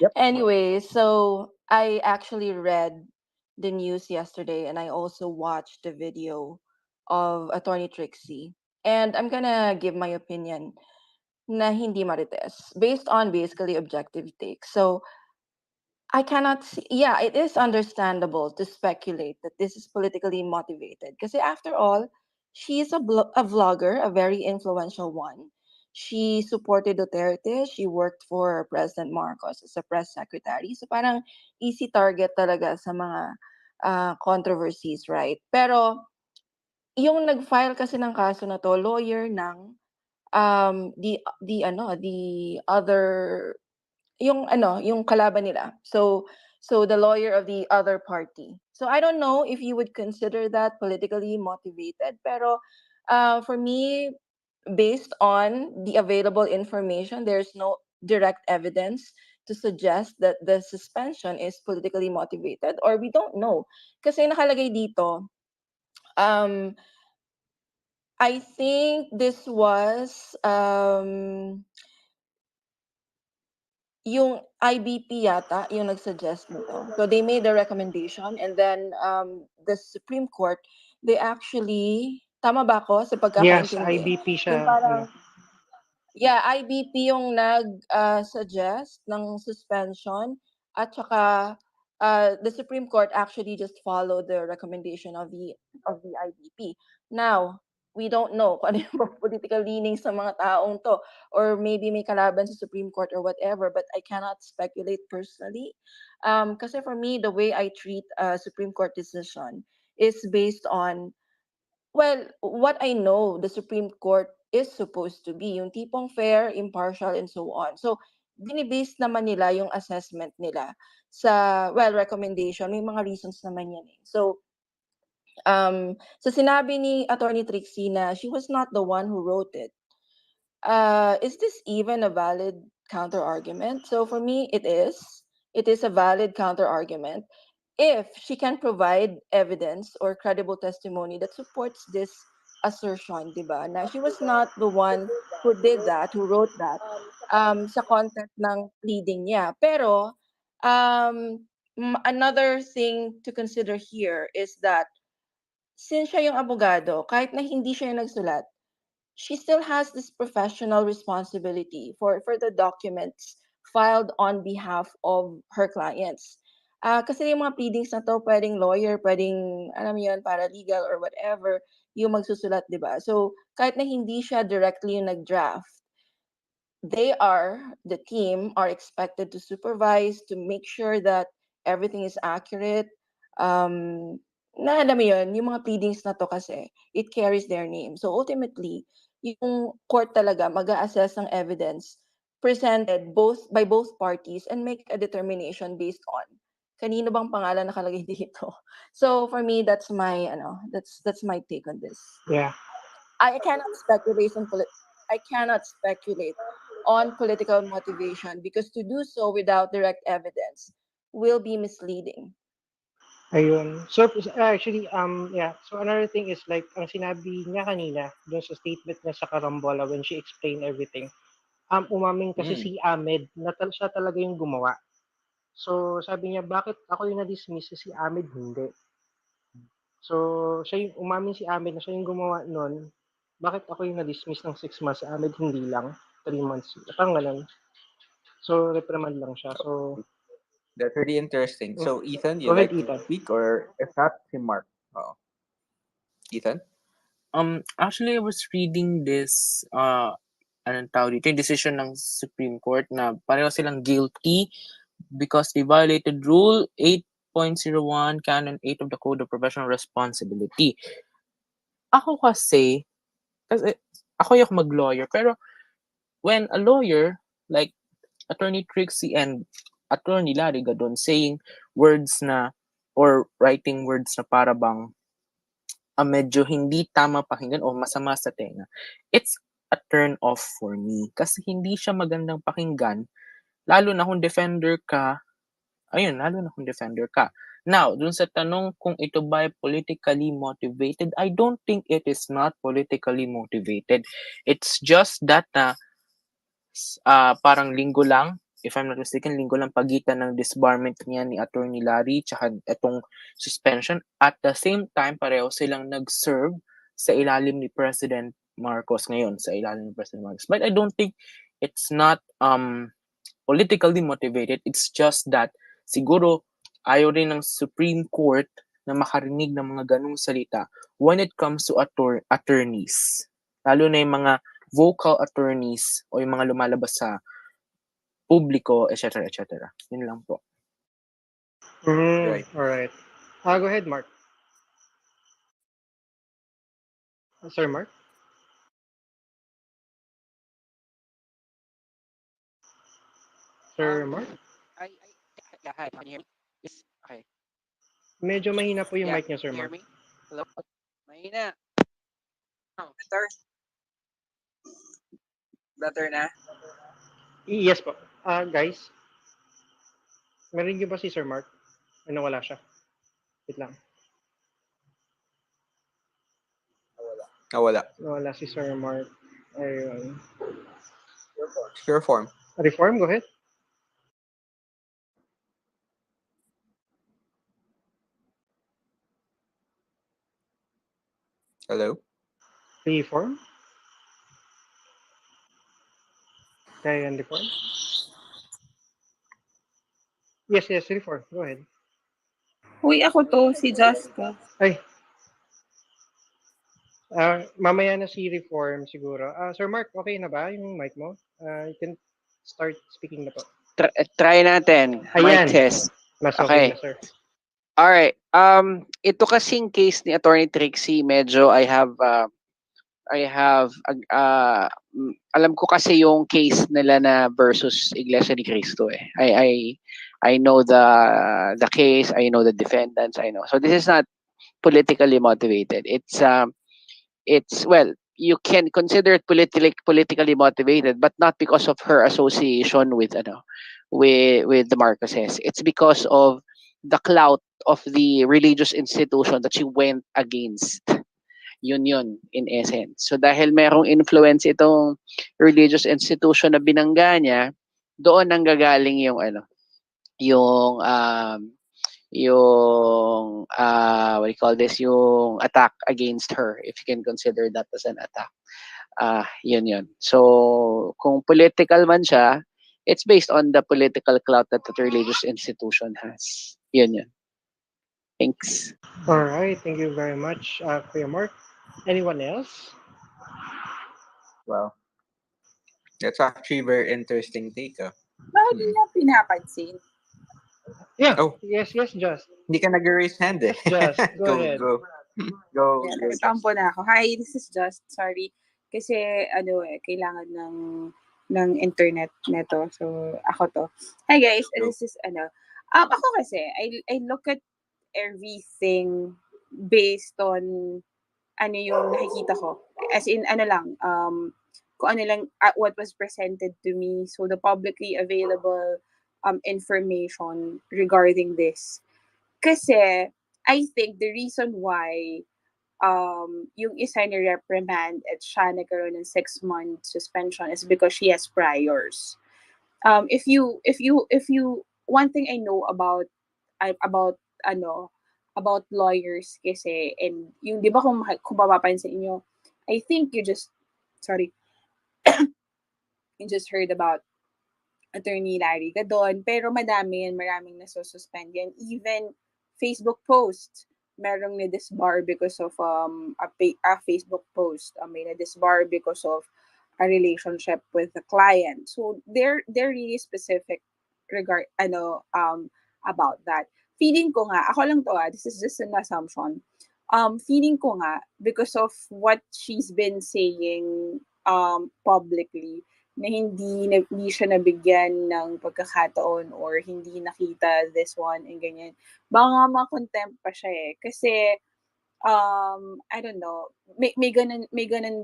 Yep. Anyway, so I actually read the news yesterday and I also watched the video of Attorney Trixie. And I'm gonna give my opinion na hindi marites based on basically objective takes. So I cannot see, yeah, it is understandable to speculate that this is politically motivated. Because after all, she is a vlogger, a very influential one. She supported Duterte. She worked for President Marcos as a press secretary. So parang easy target talaga sa mga controversies, right? Pero yung nag-file kasi ng kaso na to, lawyer ng the other yung kalaban nila. So the lawyer of the other party. So I don't know if you would consider that politically motivated, pero for me, based on the available information, there's no direct evidence to suggest that the suspension is politically motivated, or we don't know. Kasi nakalagay dito, I think this was yung IBP yata yung nag-suggest nito. So they made a recommendation and then the Supreme Court, they actually, tama ba ako sa Yes, pagkakaintindi? IBP Yung siya. parang, yeah, IBP yung nag-suggest ng suspension at saka the Supreme Court actually just followed the recommendation of the IBP. Now, we don't know kung ano yung mga political leanings sa mga taong to or maybe may kalaban sa Supreme Court or whatever, but I cannot speculate personally. Kasi for me, the way I treat a Supreme Court decision is based on well, what I know, the Supreme Court is supposed to be yung tipong fair, impartial, and so on. So, binibase naman nila yung assessment nila sa, well, recommendation. May mga reasons naman yan eh. So, so sinabi ni Attorney Trixie na she was not the one who wrote it. Is this even a valid counter argument? So for me, it is. It is a valid counter argument if she can provide evidence or credible testimony that supports this assertion, di ba? Na she was not the one who did that, who wrote that, sa content ng pleading niya. Pero, another thing to consider here is that since siya yung abogado, kahit na hindi siya yung nagsulat, she still has this professional responsibility for the documents filed on behalf of her clients. Kasi yung mga pleadings na to, pwedeng lawyer, pwedeng, alam mo yun, paralegal or whatever, yung magsusulat, di ba? So, kahit na hindi siya directly yung nag-draft, the team are expected to supervise, to make sure that everything is accurate. Na alam mo yun, yung mga pleadings na to kasi, it carries their name. So ultimately, yung court talaga mag-a-assess ng evidence presented by both parties and make a determination based on kanino bang pangalan nakalagay dito. So for me, that's my that's my take on this. Yeah. I cannot speculate on political motivation because to do so without direct evidence will be misleading. Ayun. So actually, yeah. So another thing is like ang sinabi niya kanina dun sa statement niya sa Karambola when she explained everything. Umamin kasi si Ahmed na siya talaga yung gumawa. So sabi niya, bakit ako yung na-dismiss si Ahmed hindi? So siya yung umamin si Ahmed na siya yung gumawa nun. Bakit ako yung na-dismiss ng 6 months, si Ahmed hindi lang 3 months. Parang ganun. So reprimand lang siya. So That's really interesting. So, Ethan, you go ahead, like to Ethan. speak or if not, si Mark? Oh. Ethan? Actually, I was reading this, anong tawag dito, yung decision ng Supreme Court na pareho silang guilty because they violated Rule 8.01, Canon 8 of the Code of Professional Responsibility. Ako kasi ako yung mag-lawyer, pero when a lawyer, like Attorney Trixie and Attorney Larry Gadon saying words na, or writing words na para bang medyo hindi tama pakinggan o masama sa tenga, it's a turn off for me. Kasi hindi siya magandang pakinggan, lalo na kung defender ka. Now, dun sa tanong kung ito ba ay politically motivated, I don't think it is not politically motivated. It's just that parang linggo lang, if I'm not mistaken, linggo lang pagitan ng disbarment niya ni Attorney Larry tsaka itong suspension. At the same time, pareho silang nag-serve sa ilalim ni President Marcos ngayon, But I don't think it's not politically motivated. It's just that siguro ayaw rin ng Supreme Court na makarinig ng mga ganung salita when it comes to attorneys. Lalo na yung mga vocal attorneys o yung mga lumalabas sa publiko, etc. etc. Yun lang po. Right. All right. Go ahead, Mark. Sir Mark? Sir Mark? Yeah, hi, can you hear me? Yes, okay. Medyo mahina po yung Yeah, mic niya, Sir can you hear Mark. me? Hello? Mahina. Better? Better na? Yes po. Guys, meron niyo ba si Sir Mark? Ay, nawala siya. Wait lang. Wala. Nawala si Sir Mark. Ayun. Your form. Reform, go ahead. Hello? Reform? Kaya yan, reform? Yes, reform. Go ahead. Uy, ako to, si Jasca. Ay. Mamaya na si reform siguro. Sir Mark, okay na ba yung mic mo? You can start speaking na po. Try natin. Ayan. Mic test. Mas Okay. okay na, sir. Alright. Ito kasing case ni Attorney Trixie, medyo alam ko kasi yung case nila na versus Iglesia ni Cristo eh. I know the case, I know the defendants, I know. So this is not politically motivated. It's well, you can consider it politically motivated, but not because of her association with with the Marcoses. It's because of the clout of the religious institution that she went against. Yun in essence. So dahil merong influence itong religious institution na binangga niya, doon nanggagaling yung what do you call this, yung attack against her, if you can consider that as an attack. Yun. So kung political man siya, it's based on the political clout that the religious institution has. Yun. Thanks. All right. Thank you very much, Kuya Mark. Anyone else? Well, that's actually a very interesting take. Bakit niya pinapansin? Yeah. Oh, Yes, Just. hindi ka nag-raise hand eh. Just, go go, ahead. go. Go, Yeah, go. nagtampo na ako. Hi, this is Just. Sorry. Kasi, kailangan ng internet neto. So, ako to. Hi guys, Go. this is, ako kasi, I look at everything based on, yung nakikita ko. As in, kung ano lang, what was presented to me. So, the publicly available information regarding this. Kasi, I think the reason why yung isa ni reprimand at siya nagkaroon ng 6-month suspension is because she has priors. If you, one thing I know about about lawyers kasi, and yung, di ba kung mapapansin inyo, I think you just, sorry, you just heard about Attorney Larry Gadon, pero maraming nasususpend yan. Even Facebook post, merong na-disbar because of a Facebook post. May na-disbar because of a relationship with the client. So they're really specific about that. Feeling ko nga, ako lang to this is just an assumption. Feeling ko nga, because of what she's been saying publicly, na hindi siya nabigyan ng pagkakataon or hindi nakita this one and ganyan. Baka ma-contempt pa siya eh. Kasi, I don't know, may ganun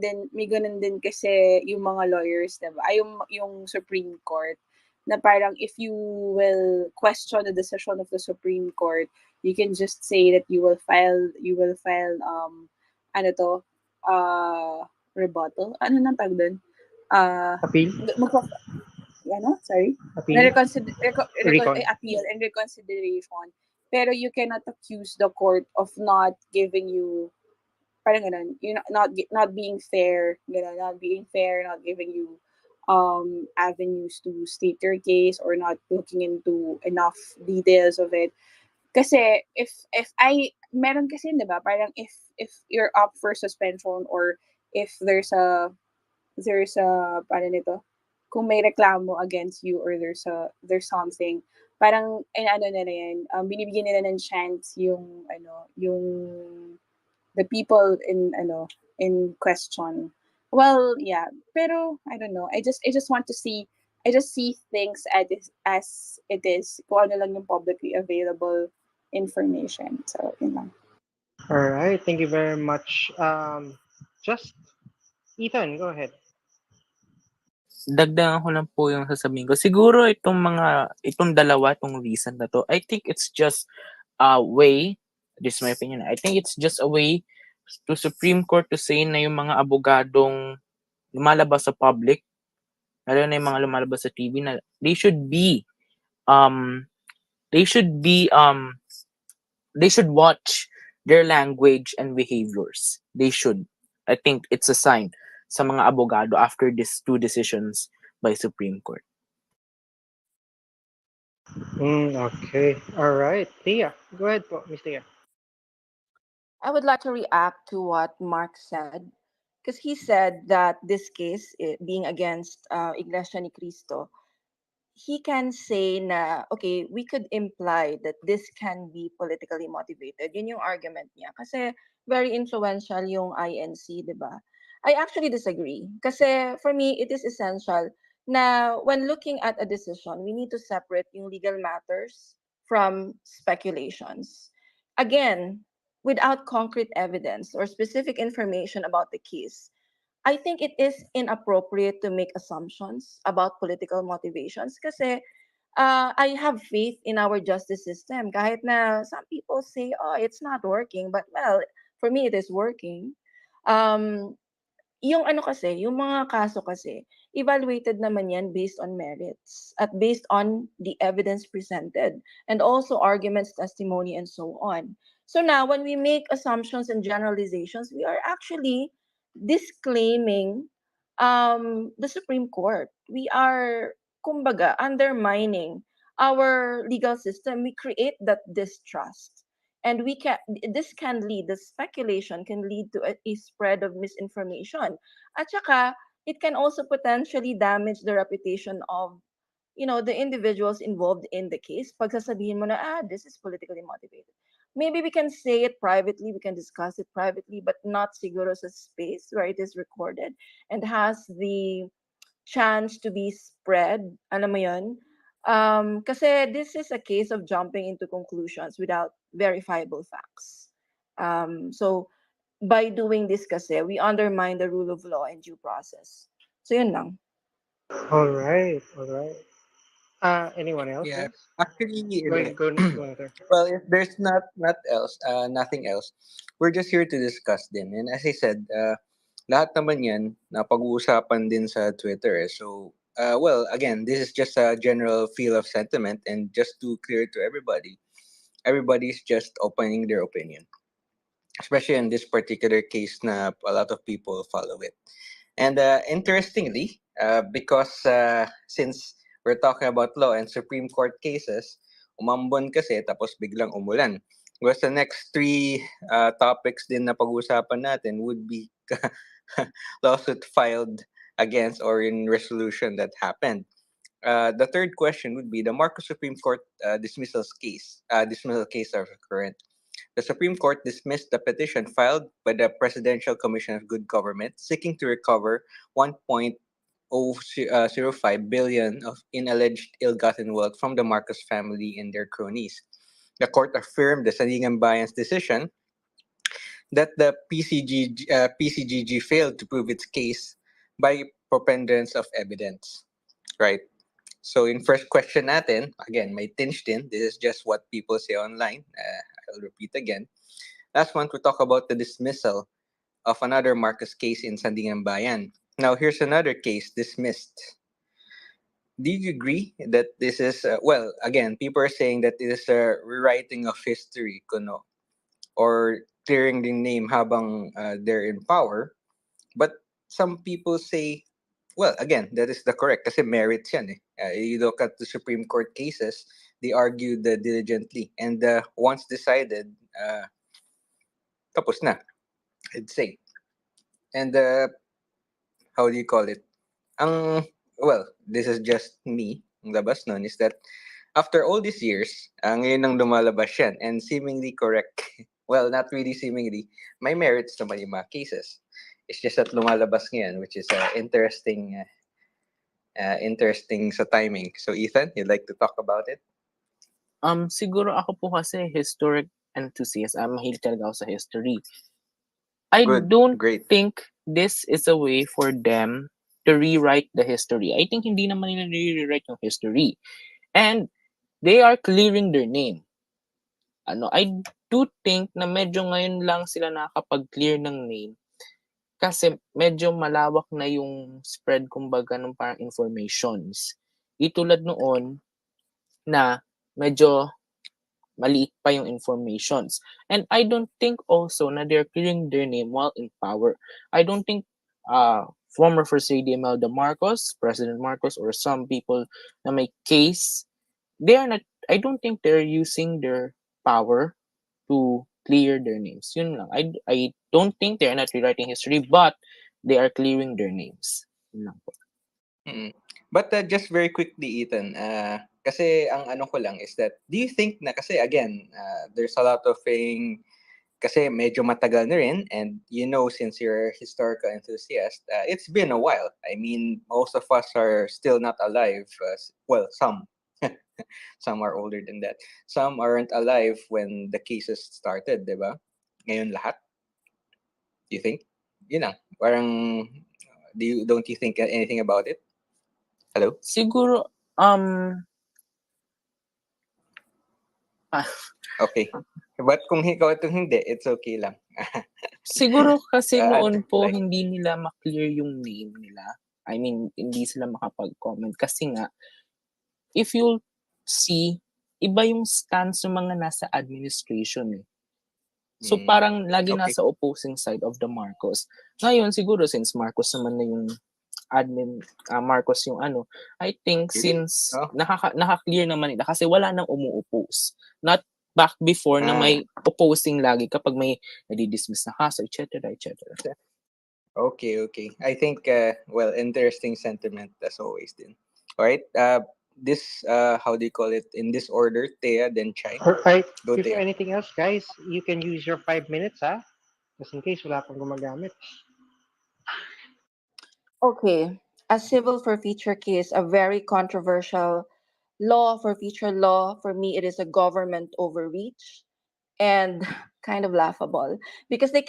din kasi yung mga lawyers, diba? Ay, yung Supreme Court, na parang if you will question the decision of the Supreme Court, you can just say that you will file rebuttal. Ano nang tawag doon? Appeal? Sorry? Appeal? Appeal and reconsideration. Pero you cannot accuse the court of not giving you, parang ganun, not being fair, not giving you avenues to state your case or not looking into enough details of it. Kasi if meron kasi, 'di ba, parang if you're up for suspension or if there's paano nito, kung may reklamo against you or there's something, parang nila yan, binibigyan nila ng chance yung the people in question. Well, yeah, pero I don't know. I just want to see, I just see things as it is, kung ano lang yung publicly available information. So, yun lang. All right. Thank you very much. Just Ethan, go ahead. Dagdagan ko lang po yung sasabihin ko. Siguro itong dalawa, itong reason na to, I think it's just a way, this is my opinion, I think it's just a way to Supreme Court to say na yung mga abogadong lumalabas sa public, lalo na yung mga lumalabas sa TV, na they should watch their language and behaviors. They should. I think it's a sign sa mga abogado after these two decisions by Supreme Court. Okay. All right. Tia, go ahead po, Miss Tia. I would like to react to what Mark said, because he said that this case, being against Iglesia ni Cristo, he can say na, okay, we could imply that this can be politically motivated. Yun yung argument niya. Kasi very influential yung INC, di ba? I actually disagree. Kasi for me, it is essential na when looking at a decision, we need to separate yung legal matters from speculations. Again, without concrete evidence or specific information about the case, I think it is inappropriate to make assumptions about political motivations kasi I have faith in our justice system. Kahit na some people say, oh, it's not working, but well, for me, it is working. Um, yung ano kasi, yung mga kaso kasi, evaluated naman yan based on merits at based on the evidence presented and also arguments, testimony, and so on. So now, when we make assumptions and generalizations, we are actually disclaiming the Supreme Court. We are, kumbaga, undermining our legal system. We create that distrust. And this can lead, the speculation can lead to a spread of misinformation. At saka, it can also potentially damage the reputation of, the individuals involved in the case. Pag sasabihin mo na, this is politically motivated. Maybe we can say it privately, we can discuss it privately, but not siguro sa space where it is recorded and has the chance to be spread. Alam mo yun? Kasi this is a case of jumping into conclusions without verifiable facts. So, by doing this kasi, we undermine the rule of law and due process. So, yun lang. All right, all right. Anyone else? Yeah, Yes. actually, Go ahead. well, if there's nothing else, we're just here to discuss din. And as I said, lahat naman yan napag-uusapan din sa Twitter. So, well, again, this is just a general feel of sentiment, and just to clear to everybody, everybody's just opening their opinion, especially in this particular case na a lot of people follow it. And interestingly, because since we're talking about law and Supreme Court cases, umambon kasi tapos biglang umulan. Because the next three topics din na pag-usapan natin would be lawsuit filed against or in resolution that happened. The third question would be the Marcos Supreme Court dismissal case are current. The Supreme Court dismissed the petition filed by the Presidential Commission of Good Government seeking to recover 1.005 billion of in alleged ill-gotten wealth from the Marcos family and their cronies. The court affirmed the Sandigan Bayan's decision that the PCGG failed to prove its case by preponderance of evidence. Right. So in first question natin, again, may tinge din. This is just what people say online. I'll repeat again. Last month, we talk about the dismissal of another Marcos case in Sandigan Bayan. Now, here's another case dismissed. Do you agree that this is, well, again, people are saying that it is a rewriting of history, kuno, or clearing the name habang they're in power. But some people say, well, again, that is the correct kasi merits yan eh. You look at the Supreme Court cases, they argued diligently. And once decided, tapos na, I'd say. And how do you call it? Well, this is just me. Ang labas nun is that after all these years, ngayon nang lumalabas yan and seemingly correct. Well, not really seemingly. May merits naman yung mga cases. It's just that lumalabas ngayon, which is interesting sa timing. So Ethan, you'd like to talk about it? Siguro ako po kasi historic enthusiast. Mahilig talaga ako sa history. I Good. don't Great. think this is a way for them to rewrite the history. I think hindi naman nila rewrite yung history. And they are clearing their name. I do think na medyo ngayon lang sila nakakapag-clear ng name kasi medyo malawak na yung spread kumbaga ng parang informations. Itulad noon na medyo maliit pa yung informations. And I don't think also na they're clearing their name while in power. I don't think former First Lady Imelda Marcos, President Marcos, or some people na may case, I don't think they're using their power to clear their names. Yun lang. I don't think they're not rewriting history, but they are clearing their names. Yun lang po. But just very quickly, Ethan, kasi ang ano ko lang is that, do you think na, kasi again, there's a lot of thing, kasi medyo matagal na rin, and since you're a historical enthusiast, it's been a while. I mean, most of us are still not alive. Well, some. Some are older than that. Some aren't alive when the cases started, di ba? Ngayon lahat, do you think? Yun lang. Parang, don't you think anything about it? Hello? Siguro, Okay. But kung ikaw itong hindi, it's okay lang. siguro kasi noon po Like, hindi nila ma-clear yung name nila. I mean, hindi sila makapag-comment kasi nga, if you'll see, iba yung stance ng mga nasa administration eh. So parang lagi okay. nasa opposing side of the Marcos. Ngayon siguro since Marcos naman na yung admin, Marcos yung ano, I think Really? since Oh. naka-clear naman nila kasi wala nang umu-oppose. Not back before na may opposing lagi kapag may nadi-dismiss na kaso, etc. etc. Okay. I think, well, interesting sentiment as always din. Alright, this, how do you call it? In this order, Thea, then Chai. All right. Go, Before Thea. anything else, guys, you can use your 5 minutes, ha? Just in case wala pang gumagamit. Okay, a civil forfeiture case, a very controversial law, forfeiture law. For me, it is a government overreach and kind of laughable because they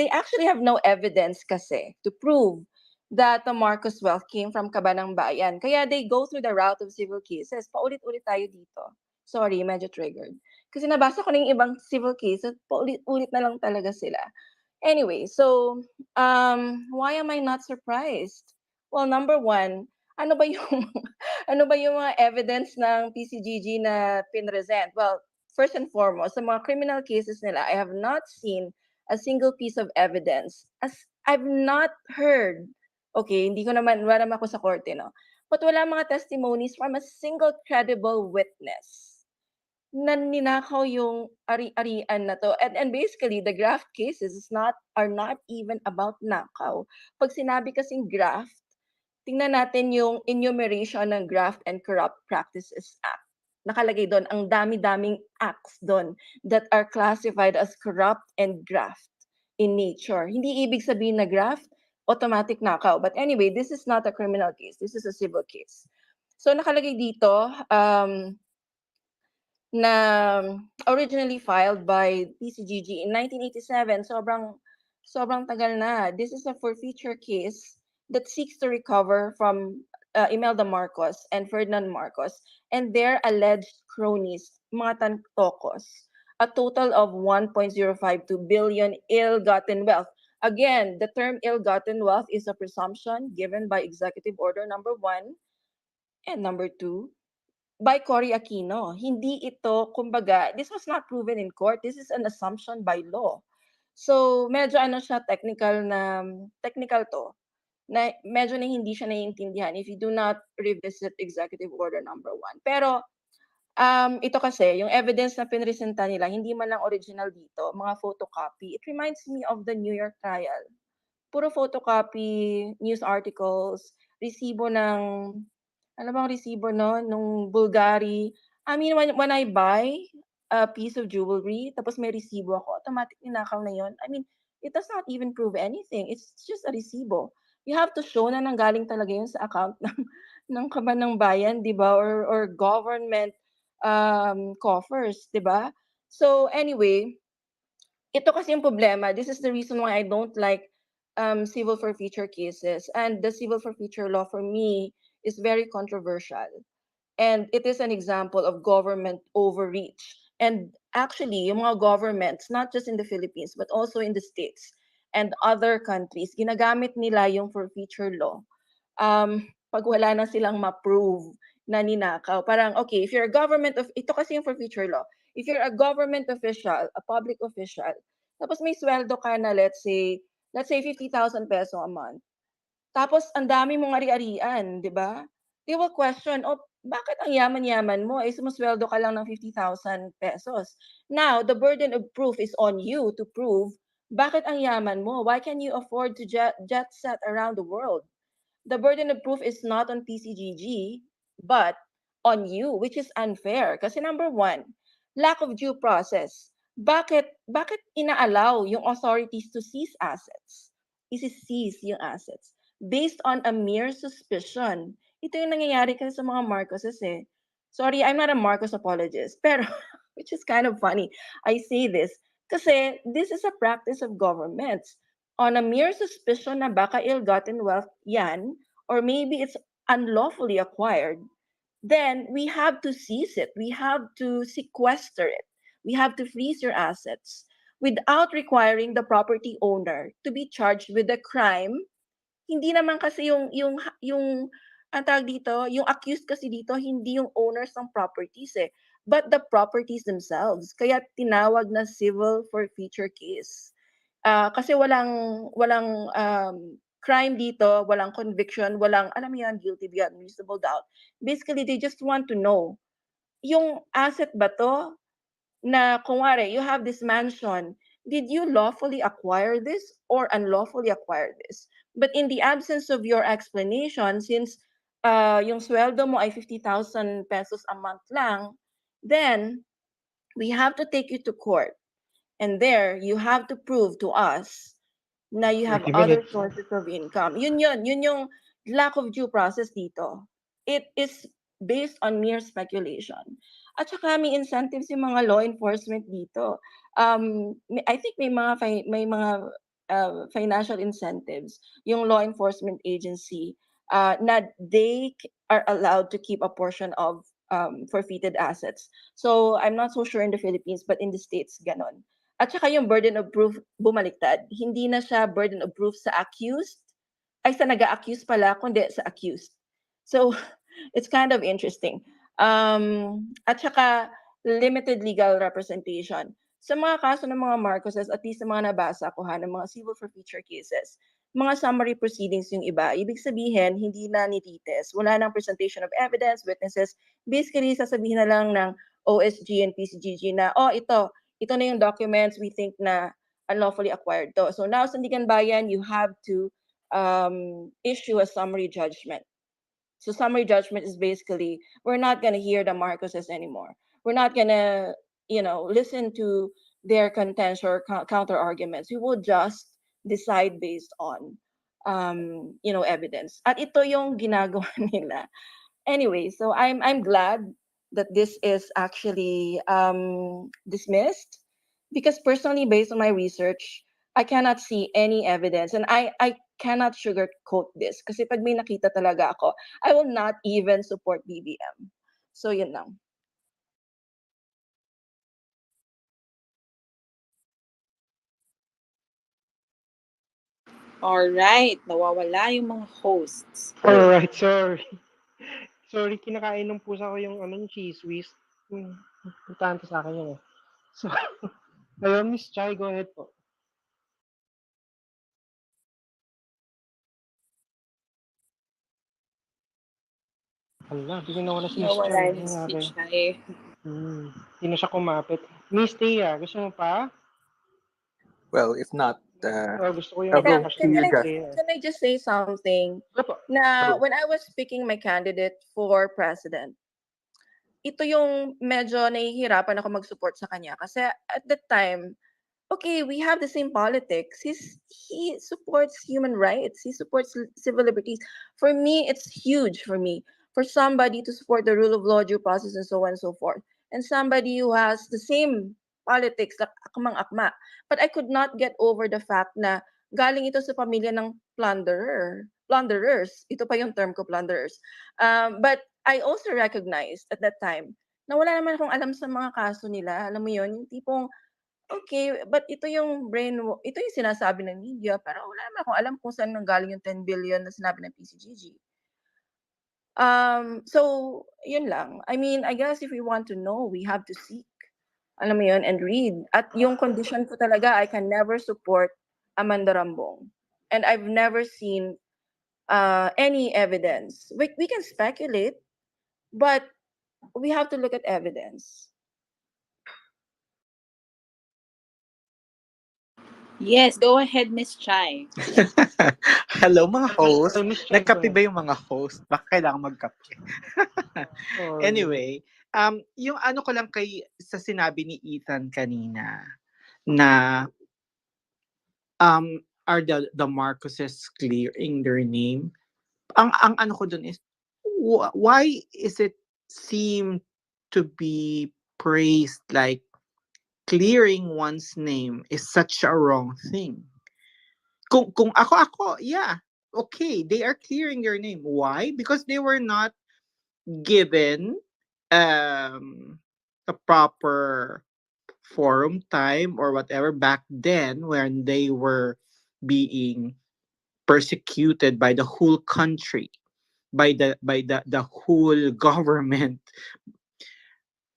actually have no evidence kasi to prove that the Marcos wealth came from Kabanang Bayan. Kaya they go through the route of civil cases. Paulit-ulit tayo dito. Sorry, medyo triggered. Kasi nabasa ko na yung ibang civil cases, paulit-ulit na lang talaga sila. Anyway, so why am I not surprised? Well, number one, ano ba yung ano ba yung mga evidence ng PCGG na pinresent? Well, first and foremost, sa mga criminal cases nila, I have not seen a single piece of evidence. As I've not heard, okay, hindi ko naman, wala naman ako sa korte, no? But wala mga testimonies from a single credible witness na ninakaw yung ari-arian na to. And basically, the graft cases are not even about nakaw. Pag sinabi kasing graft, tingnan natin yung enumeration ng Graft and Corrupt Practices Act. Nakalagay doon, ang dami-daming acts doon that are classified as corrupt and graft in nature. Hindi ibig sabihin na graft, automatic nakaw. But anyway, this is not a criminal case. This is a civil case. So nakalagay dito, na originally filed by PCGG in 1987. Sobrang tagal na. This is a forfeiture case that seeks to recover from Imelda Marcos and Ferdinand Marcos and their alleged cronies, mga tantokos, a total of 1.052 billion ill-gotten wealth. Again, the term ill-gotten wealth is a presumption given by Executive Order number 1 and number 2 by Cory Aquino. Hindi ito, kumbaga, this was not proven in court. This is an assumption by law. So, medyo ano siya, technical to, na medyo na hindi siya naiintindihan if you do not revisit Executive Order number 1. Pero, ito kasi, yung evidence na pinresenta nila, hindi man lang original dito, mga photocopy. It reminds me of the New York trial. Puro photocopy, news articles, resibo ng ano bang resibo nun, nung Bulgari. I mean, when I buy a piece of jewelry, tapos may resibo ako, automatic ninakaw na yun. I mean, it does not even prove anything. It's just a resibo. You have to show na nanggaling talaga yun sa account ng kaban ng bayan, di ba? Or government coffers, di ba? So anyway, ito kasi yung problema. This is the reason why I don't like civil forfeiture cases. And the civil forfeiture law for me is very controversial. And it is an example of government overreach. And actually, yung mga governments, not just in the Philippines, but also in the States and other countries, ginagamit nila yung forfeiture law pag wala na silang ma-prove na ninakaw. Parang, okay, if you're a government of, ito kasi yung forfeiture law. If you're a government official, a public official, tapos may sweldo ka na, let's say 50,000 peso a month. Tapos ang dami mong ari-arian, 'di ba? They will question, "Oh, bakit ang yaman-yaman mo? Eh sumusweldo ka lang ng 50,000 pesos." Now, the burden of proof is on you to prove bakit ang yaman mo? Why can you afford to jet set around the world? The burden of proof is not on PCGG, but on you, which is unfair. Kasi number one, lack of due process. Bakit inaalaw yung authorities to seize assets? Isi-seize yung assets based on a mere suspicion. Ito yung nangyayari kasi sa mga Marcoses eh. Sorry, I'm not a Marcos apologist, pero which is kind of funny. I say this kasi this is a practice of governments. On a mere suspicion na baka ill-gotten wealth yan, or maybe it's unlawfully acquired, then we have to seize it. We have to sequester it. We have to freeze your assets without requiring the property owner to be charged with a crime. Hindi naman kasi yung ang tawag dito, yung accused kasi dito hindi yung owners ng properties eh, but the properties themselves. Kaya tinawag na civil forfeiture case. Kasi walang crime dito, walang conviction, walang alam mo yan, guilty beyond reasonable doubt. Basically, they just want to know yung asset ba to na kunwari, you have this mansion, did you lawfully acquire this or unlawfully acquire this? But in the absence of your explanation, since yung sweldo mo ay 50,000 pesos a month lang, then we have to take you to court. And there, you have to prove to us na you have 30 other minutes. sources of income. Yun yung lack of due process dito. It is based on mere speculation. At saka may incentives yung mga law enforcement dito. I think may mga financial incentives yung law enforcement agency na they are allowed to keep a portion of forfeited assets. So I'm not so sure in the Philippines, but in the States, ganon. At saka yung burden of proof bumaliktad. Hindi na siya burden of proof sa accused, ay sa nag-a-accuse pala, kundi sa accused. So, it's kind of interesting. At saka, limited legal representation. Sa mga kaso ng mga Marcoses, at least sa mga nabasa ko ng mga civil forfeiture cases, mga summary proceedings yung iba. Ibig sabihin, hindi na nitites. Wala nang presentation of evidence, witnesses. Basically, sasabihin na lang ng OSG and PCGG na, ito na yung documents we think na unlawfully acquired to. So now, Sandigan Bayan, you have to issue a summary judgment. So summary judgment is basically, we're not going to hear the Marcoses anymore. We're not going to, listen to their contention or counter arguments. We will just decide based on, evidence. At ito yung ginagawa nila. Anyway, so I'm glad that this is actually dismissed because personally, based on my research, I cannot see any evidence and I cannot sugarcoat this kasi pag may nakita talaga ako, I will not even support BBM. So yun lang. Alright, nawawala yung mga hosts. Alright, sorry. Sorry, kinakain ng pusa ko yung cheese whiz. Importante sa akin yun eh. So, ngayon, Miss Chai, go ahead po. Hala, bigyan nawala si Miss Chai. Nawala Ano yung nangyari? speech na eh. Hindi na siya kumapit. Miss Tia, gusto mo pa? Well, if not, Gusto ko yung I'll go discussion to ni you, Miss Jeff. Tia. Can I just say something? Opo. Na when I was picking my candidate for president, ito yung medyo nahihirapan ako mag-support sa kanya kasi at that time, okay, we have the same politics. He supports human rights. He supports civil liberties. For me, it's huge for me. For somebody to support the rule of law, due process, and so on and so forth. And somebody who has the same politics, like akmang-akma. But I could not get over the fact na galing ito sa pamilya ng plunderers. Ito pa yung term ko, plunderers. But I also recognized at that time na wala naman akong alam sa mga kaso nila. Alam mo yun, yung tipong okay, but ito yung ito yung sinasabi ng media, pero wala naman akong alam kung saan nanggaling yung 10 billion na sinabi ng PCGG. So, yun lang. I mean, I guess if we want to know, we have to seek. Alam mo yun, and read. At yung condition ko talaga, I can never support Amanda Rambong. And I've never seen any evidence. We can speculate, but we have to look at evidence. Yes, go ahead, Miss Chai. Hello mga host. Ay, Miss Chai, go Nagkape ahead. ba yung mga host? Baka kailangan magkape. Sorry. Anyway, yung ano ko lang sa sinabi ni Ethan kanina na are the Marcoses clearing their name? Ang ano ko dun is why is it seem to be praised like clearing one's name is such a wrong thing? Kung ako, yeah, okay, they are clearing their name. Why? Because they were not given a proper forum time or whatever back then when they were being persecuted by the whole country, by the whole government.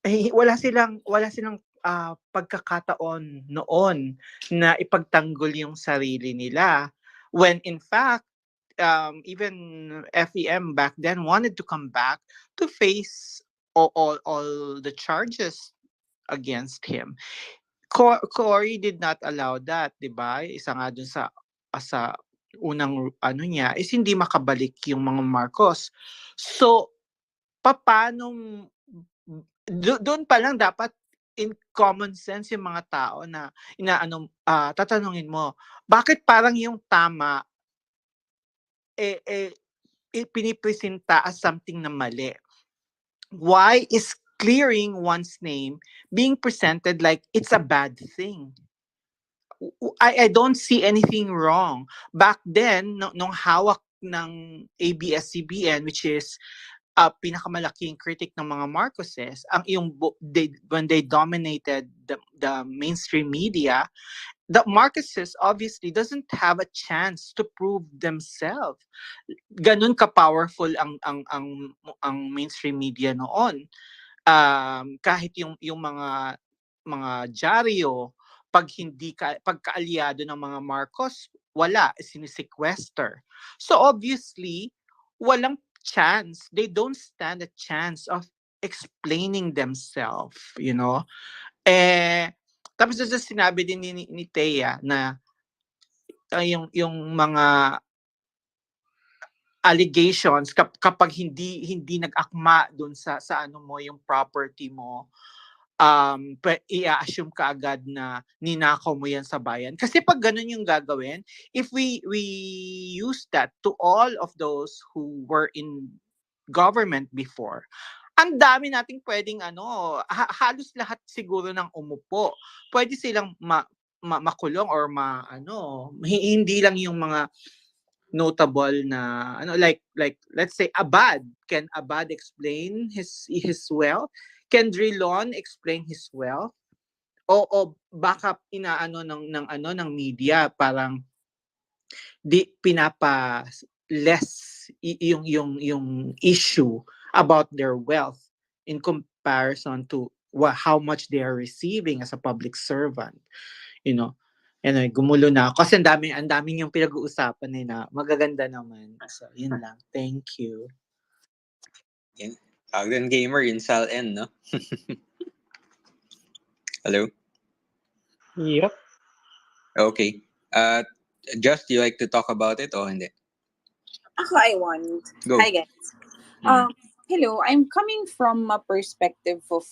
Wala silang pagkakataon noon na ipagtanggol yung sarili nila, when in fact even FEM back then wanted to come back to face all the charges against him. Cory did not allow that, 'di ba? Isa nga dun sa unang ano niya is hindi makabalik yung mga Marcos. So paano doon pa lang dapat in common sense yung mga tao na tatanungin mo, bakit parang yung tama pinipresenta as something na mali? Why is clearing one's name being presented like it's a bad thing? I don't see anything wrong. Back then, nung hawak ng ABS-CBN, which is pinakamalaking critic ng mga Marcoses, when they dominated the mainstream media, the Marcoses obviously doesn't have a chance to prove themselves. Ganun ka-powerful ang mainstream media noon. Kahit yung mga dyaryo, pagkaalyado ng mga Marcos, wala, sinisequester. So obviously, walang chance. They don't stand a chance of explaining themselves, you know? Tapos sinabi din ni Thea na yung mga allegations kapag hindi nag-akma doon sa ano mo, yung property mo, i-assume ka agad na ninakaw mo yan sa bayan. Kasi pag ganun yung gagawin, if we use that to all of those who were in government before, ang dami nating pwedeng halos lahat siguro ng umupo. Pwede silang makulong or hindi lang yung mga notable na like let's say Abad. Can Abad explain his wealth? Can Drilon explain his wealth? O baka ng media, parang di pinapa less yung issue about their wealth in comparison to how much they are receiving as a public servant, you know. Anyway, gumulo na ako kasi ang daming yung pinag-uusapan na magaganda naman. So, yun lang. Thank you. Yan. Tawag gamer, yun Sal N, no? Hello? Yep. Okay. Just, you like to talk about it o hindi? Ako, I want. Go. Hi, guys. Hello, I'm coming from a perspective of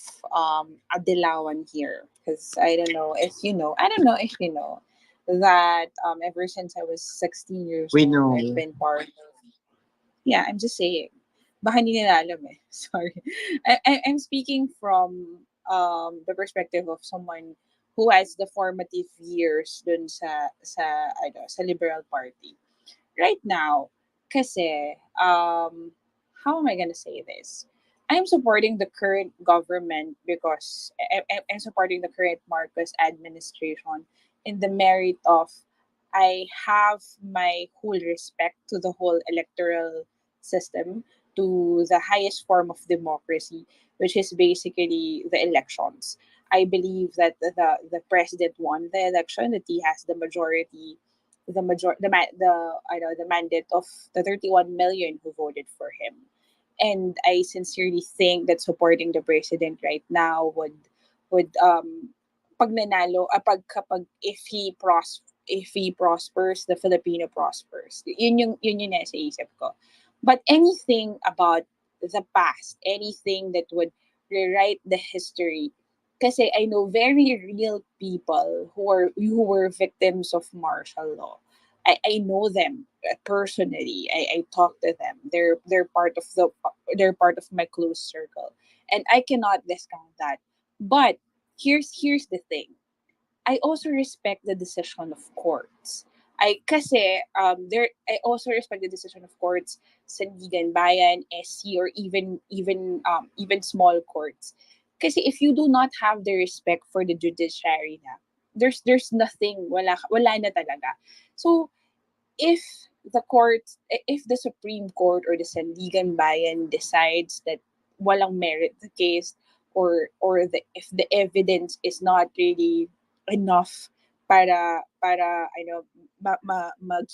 Adilawan here, because I don't know if you know that ever since I was 16 years We old, know. I've been part of. Yeah, I'm just saying. Baka hindi nila alam eh. Sorry. I'm speaking from the perspective of someone who has the formative years dun sa Liberal Party. Right now, kasi, how am I gonna say this? I'm supporting the current government because I'm supporting the current Marcos administration in the merit of I have my whole respect to the whole electoral system, to the highest form of democracy, which is basically the elections. I believe that the president won the election, that he has the majority, the mandate of the 31 million who voted for him. And I sincerely think that supporting the president right now would pag nanalo, kapag if he if he prospers, the Filipino prospers. Yun yung nasa isip ko. But anything about the past, anything that would rewrite the history, kasi I know very real people who were victims of martial law. I know them personally. I talk to them. They're part of my close circle, and I cannot discount that. But here's the thing. I also respect the decision of courts. I also respect the decision of courts, Sandigan Bayan, SC, or even small courts. Kasi if you do not have the respect for the judiciary na, there's nothing, wala na talaga. So if if the Supreme Court or the Sandigan Bayan decides that walang merit the case, if the evidence is not really enough para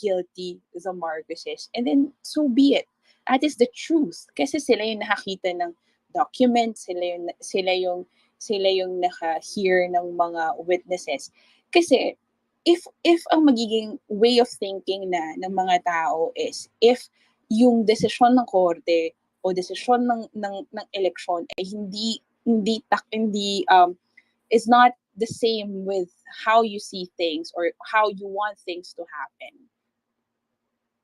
guilty the Marcoses, and then so be it. That is the truth. Kasi sila yung nakakita ng documents, sila yung naka-hear ng mga witnesses. Kasi if ang magiging way of thinking na ng mga tao is if yung desisyon ng korte o desisyon ng eleksyon ay hindi is not the same with how you see things or how you want things to happen.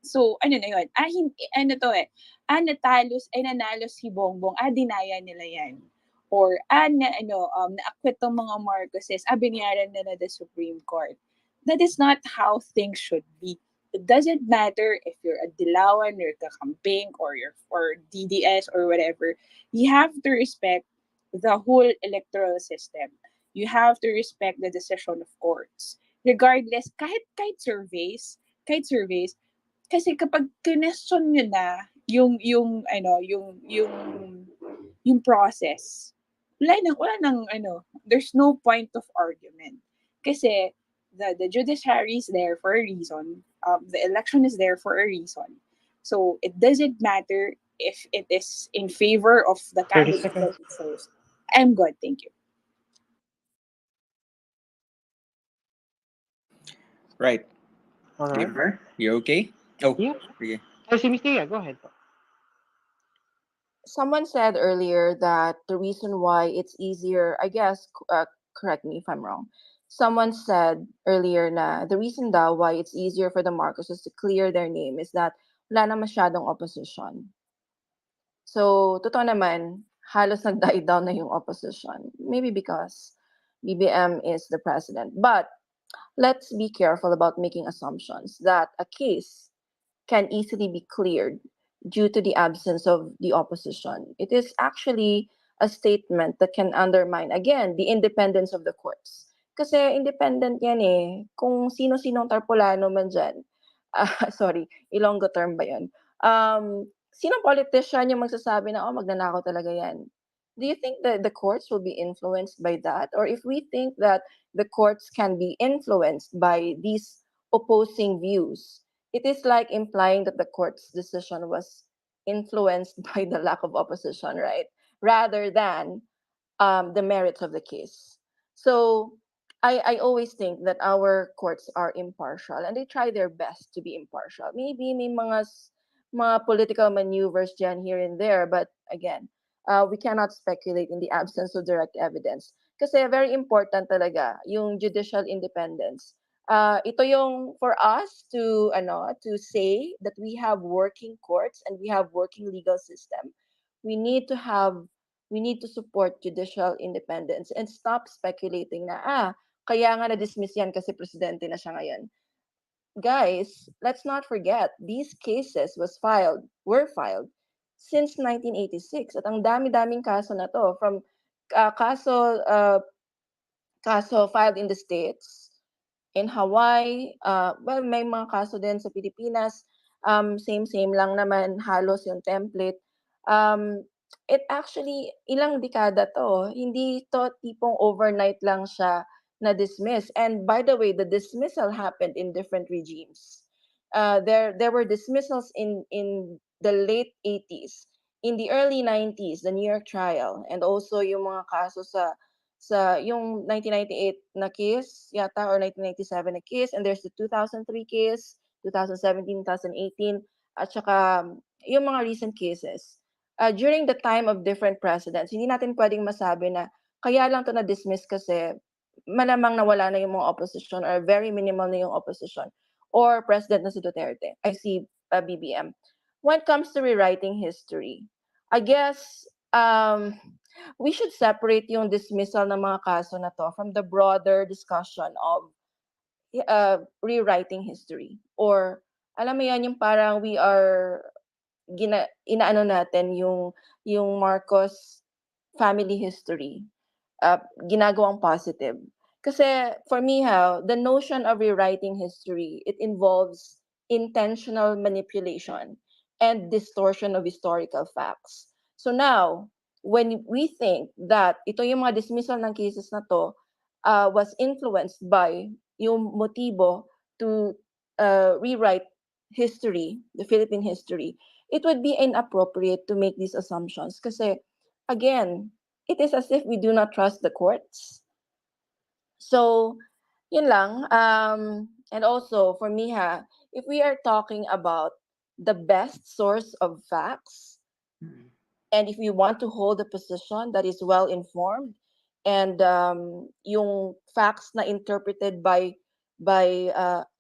So, ano na yun? Ano to eh? Nanalo si Bongbong, dinaya nila yan. Or, na-acquit tong mga Marcoses, binayaran nila the Supreme Court. That is not how things should be. It doesn't matter if you're a Dilawan or Kakamping or DDS or whatever. You have to respect the whole electoral system. You have to respect the decision of courts. Regardless, kahit surveys, kasi kapag question nyo na yung process, there's no point of argument. Kasi the judiciary is there for a reason. The election is there for a reason. So it doesn't matter if it is in favor of the 30 candidate seconds. that it shows. I'm good, thank you. Right. All right. Gamer, you okay? Oh, Yeah. okay. Si Miss Tia, go ahead. Someone said earlier that the reason why it's easier, I guess, correct me if I'm wrong. Someone said earlier na the reason daw why it's easier for the Marcoses to clear their name is that wala na masyadong opposition. So, totoo naman, halos nag-die down na yung opposition. Maybe because BBM is the president. But let's be careful about making assumptions that a case can easily be cleared due to the absence of the opposition. It is actually a statement that can undermine, again, the independence of the courts. Kasi independent yan eh. Kung sino-sinong tarpulano man dyan, sorry, Ilonggo term ba yun? Sinong politician yung magsasabi na, magnanakaw talaga yan? Do you think that the courts will be influenced by that? Or if we think that the courts can be influenced by these opposing views, it is like implying that the court's decision was influenced by the lack of opposition, right? Rather than the merits of the case. So I always think that our courts are impartial and they try their best to be impartial. Maybe may mga political maneuvers dyan here and there, but again, we cannot speculate in the absence of direct evidence. Kasi very important talaga yung judicial independence. Ito yung for us to say that we have working courts and we have working legal system. We need to support judicial independence and stop speculating na kaya nga na-dismiss yan kasi presidente na siya ngayon. Guys, let's not forget these cases were filed since 1986 at ang dami-daming kaso na to from kaso filed in the States, in Hawaii, well, may mga kaso din sa Pilipinas, same lang naman halos yung template. It actually, ilang dekada to, hindi to tipong overnight lang siya na-dismiss. And by the way, the dismissal happened in different regimes. There were dismissals in the late 80s, in the early 90s, the New York trial, and also yung mga kaso sa yung 1998 na case yata or 1997 na case, and there's the 2003 case, 2017, 2018, at saka yung mga recent cases. During the time of different presidents, hindi natin pwedeng masabi na kaya lang to na-dismiss kasi malamang nawala na yung mga opposition or very minimal na yung opposition or President na si Duterte. I see BBM. When it comes to rewriting history, I guess we should separate yung dismissal ng mga kaso na to from the broader discussion of rewriting history. Or alam mo yan, yung parang we are inaano natin yung Marcos family history, ginagawang positive. Kasi for me, the notion of rewriting history, it involves intentional manipulation and distortion of historical facts. So now, when we think that ito yung mga dismissal ng cases na to was influenced by yung motibo to rewrite history, the Philippine history, it would be inappropriate to make these assumptions. Kasi, again, it is as if we do not trust the courts. So, yun lang. And also, for me, if we are talking about the best source of facts, and if we want to hold a position that is well informed, and yung facts na interpreted by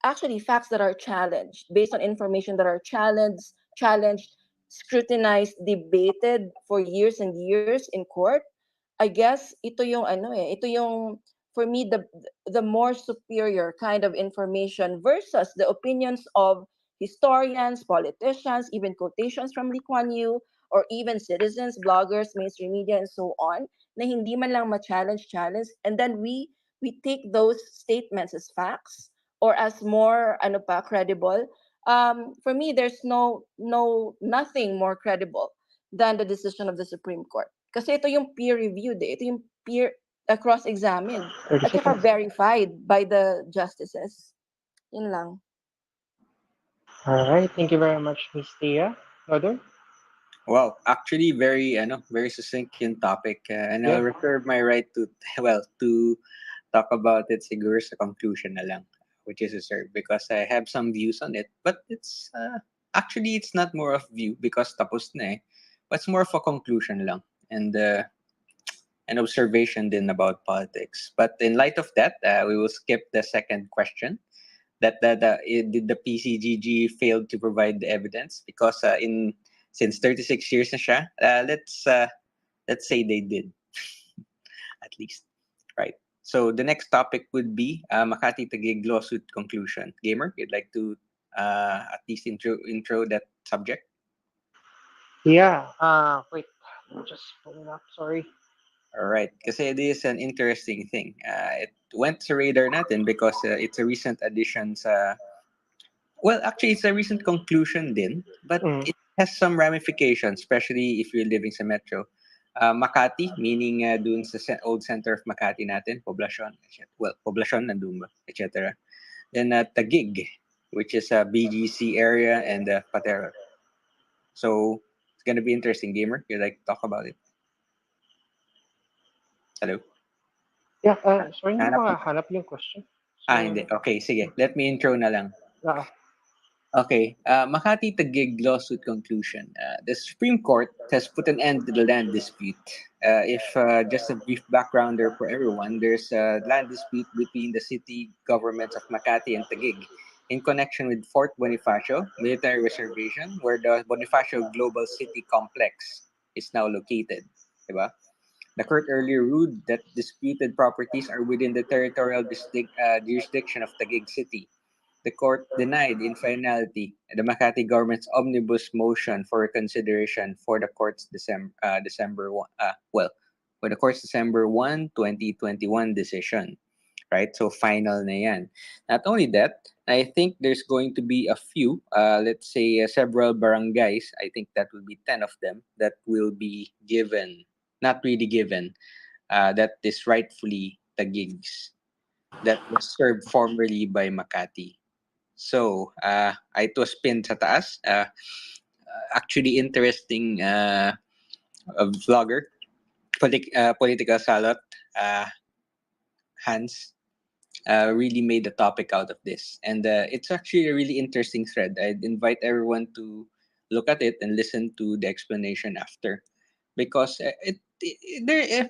actually facts that are challenged, based on information that are challenged, scrutinized, debated for years and years in court, I guess ito yung ito yung for me the more superior kind of information versus the opinions of historians, politicians, even quotations from Lee Kuan Yew, or even citizens, bloggers, mainstream media, and so on, na hindi man lang challenge, and then we take those statements as facts or as more credible. For me, there's nothing more credible than the decision of the Supreme Court. Kasi ito yung peer-reviewed, ito yung peer cross-examined, at saka verified by the justices. Yun lang. All right, thank you very much, Miss Tia. Badoy? Well, actually, very succinct yung topic, and I'll reserve my right to talk about it siguro sa conclusion na lang, which is reserved because I have some views on it. But it's actually it's not more of view because tapos na eh, but it's more of a conclusion lang and an observation din about politics. But in light of that, we will skip the second question. That did the PCGG failed to provide the evidence because since 36 years na siya, let's say they did at least, right? So the next topic would be Makati Taguig lawsuit conclusion. Gamer, you'd like to at least intro that subject? Yeah. Wait. I'm just pulling up. Sorry. All right, kasi it is an interesting thing. It went sa radar natin because it's a recent addition sa. Well, actually, it's a recent conclusion din, but it has some ramifications, especially if you're living sa metro. Makati, meaning doon sa old center of Makati natin, Poblacion, well, Poblacion, nandun ba, etc. Then Taguig, which is a BGC area, and Patero. So, it's gonna be interesting, Gamer. You'd like to talk about it? Hello? Yeah, sorry, hindi ko makahanap yung question. So, hindi. Okay, sige. Let me intro na lang. Okay, Makati Taguig lawsuit conclusion. The Supreme Court has put an end to the land dispute. If just a brief backgrounder for everyone, there's a land dispute between the city governments of Makati and Taguig in connection with Fort Bonifacio Military Reservation, where the Bonifacio Global City Complex is now located. Diba? The court earlier ruled that disputed properties are within the territorial jurisdiction of Taguig City. The court denied in finality the Makati government's omnibus motion for reconsideration for the court's December 1, 2021 decision. Right? So final na yan. Not only that, I think there's going to be a few, let's say several barangays, I think that will be 10 of them, that will be given, not really given, that is rightfully Taguig's, that was served formerly by Makati. So, it was pinned sa taas. Actually interesting vlogger, political salot, Hans really made a topic out of this. And it's actually a really interesting thread. I'd invite everyone to look at it and listen to the explanation after. Because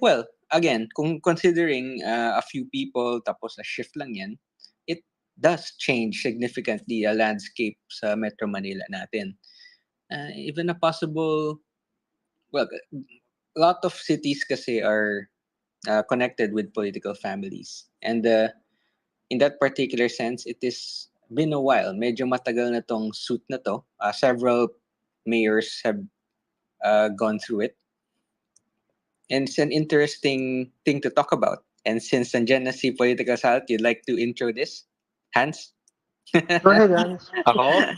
well, again, kung considering a few people tapos a shift lang yan, it does change significantly a landscape sa Metro Manila natin. Even a possible, well, a lot of cities kasi are connected with political families. And in that particular sense, it is been a while. Medyo matagal na tong suit na to. Several mayors have gone through it. And it's an interesting thing to talk about. And since nandyan na si Political Salt, you'd like to intro this? Hans? Go ahead, Hans. Ako?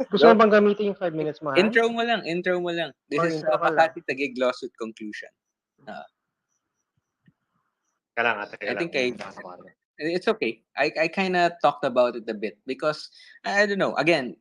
Gusto mo bang gamitin yung 5 minutes mo, Hans? Intro mo lang. This Or is intro ka lang? Makati Taguig lawsuit conclusion. I think it's okay. I kind of talked about it a bit because I don't know. Again,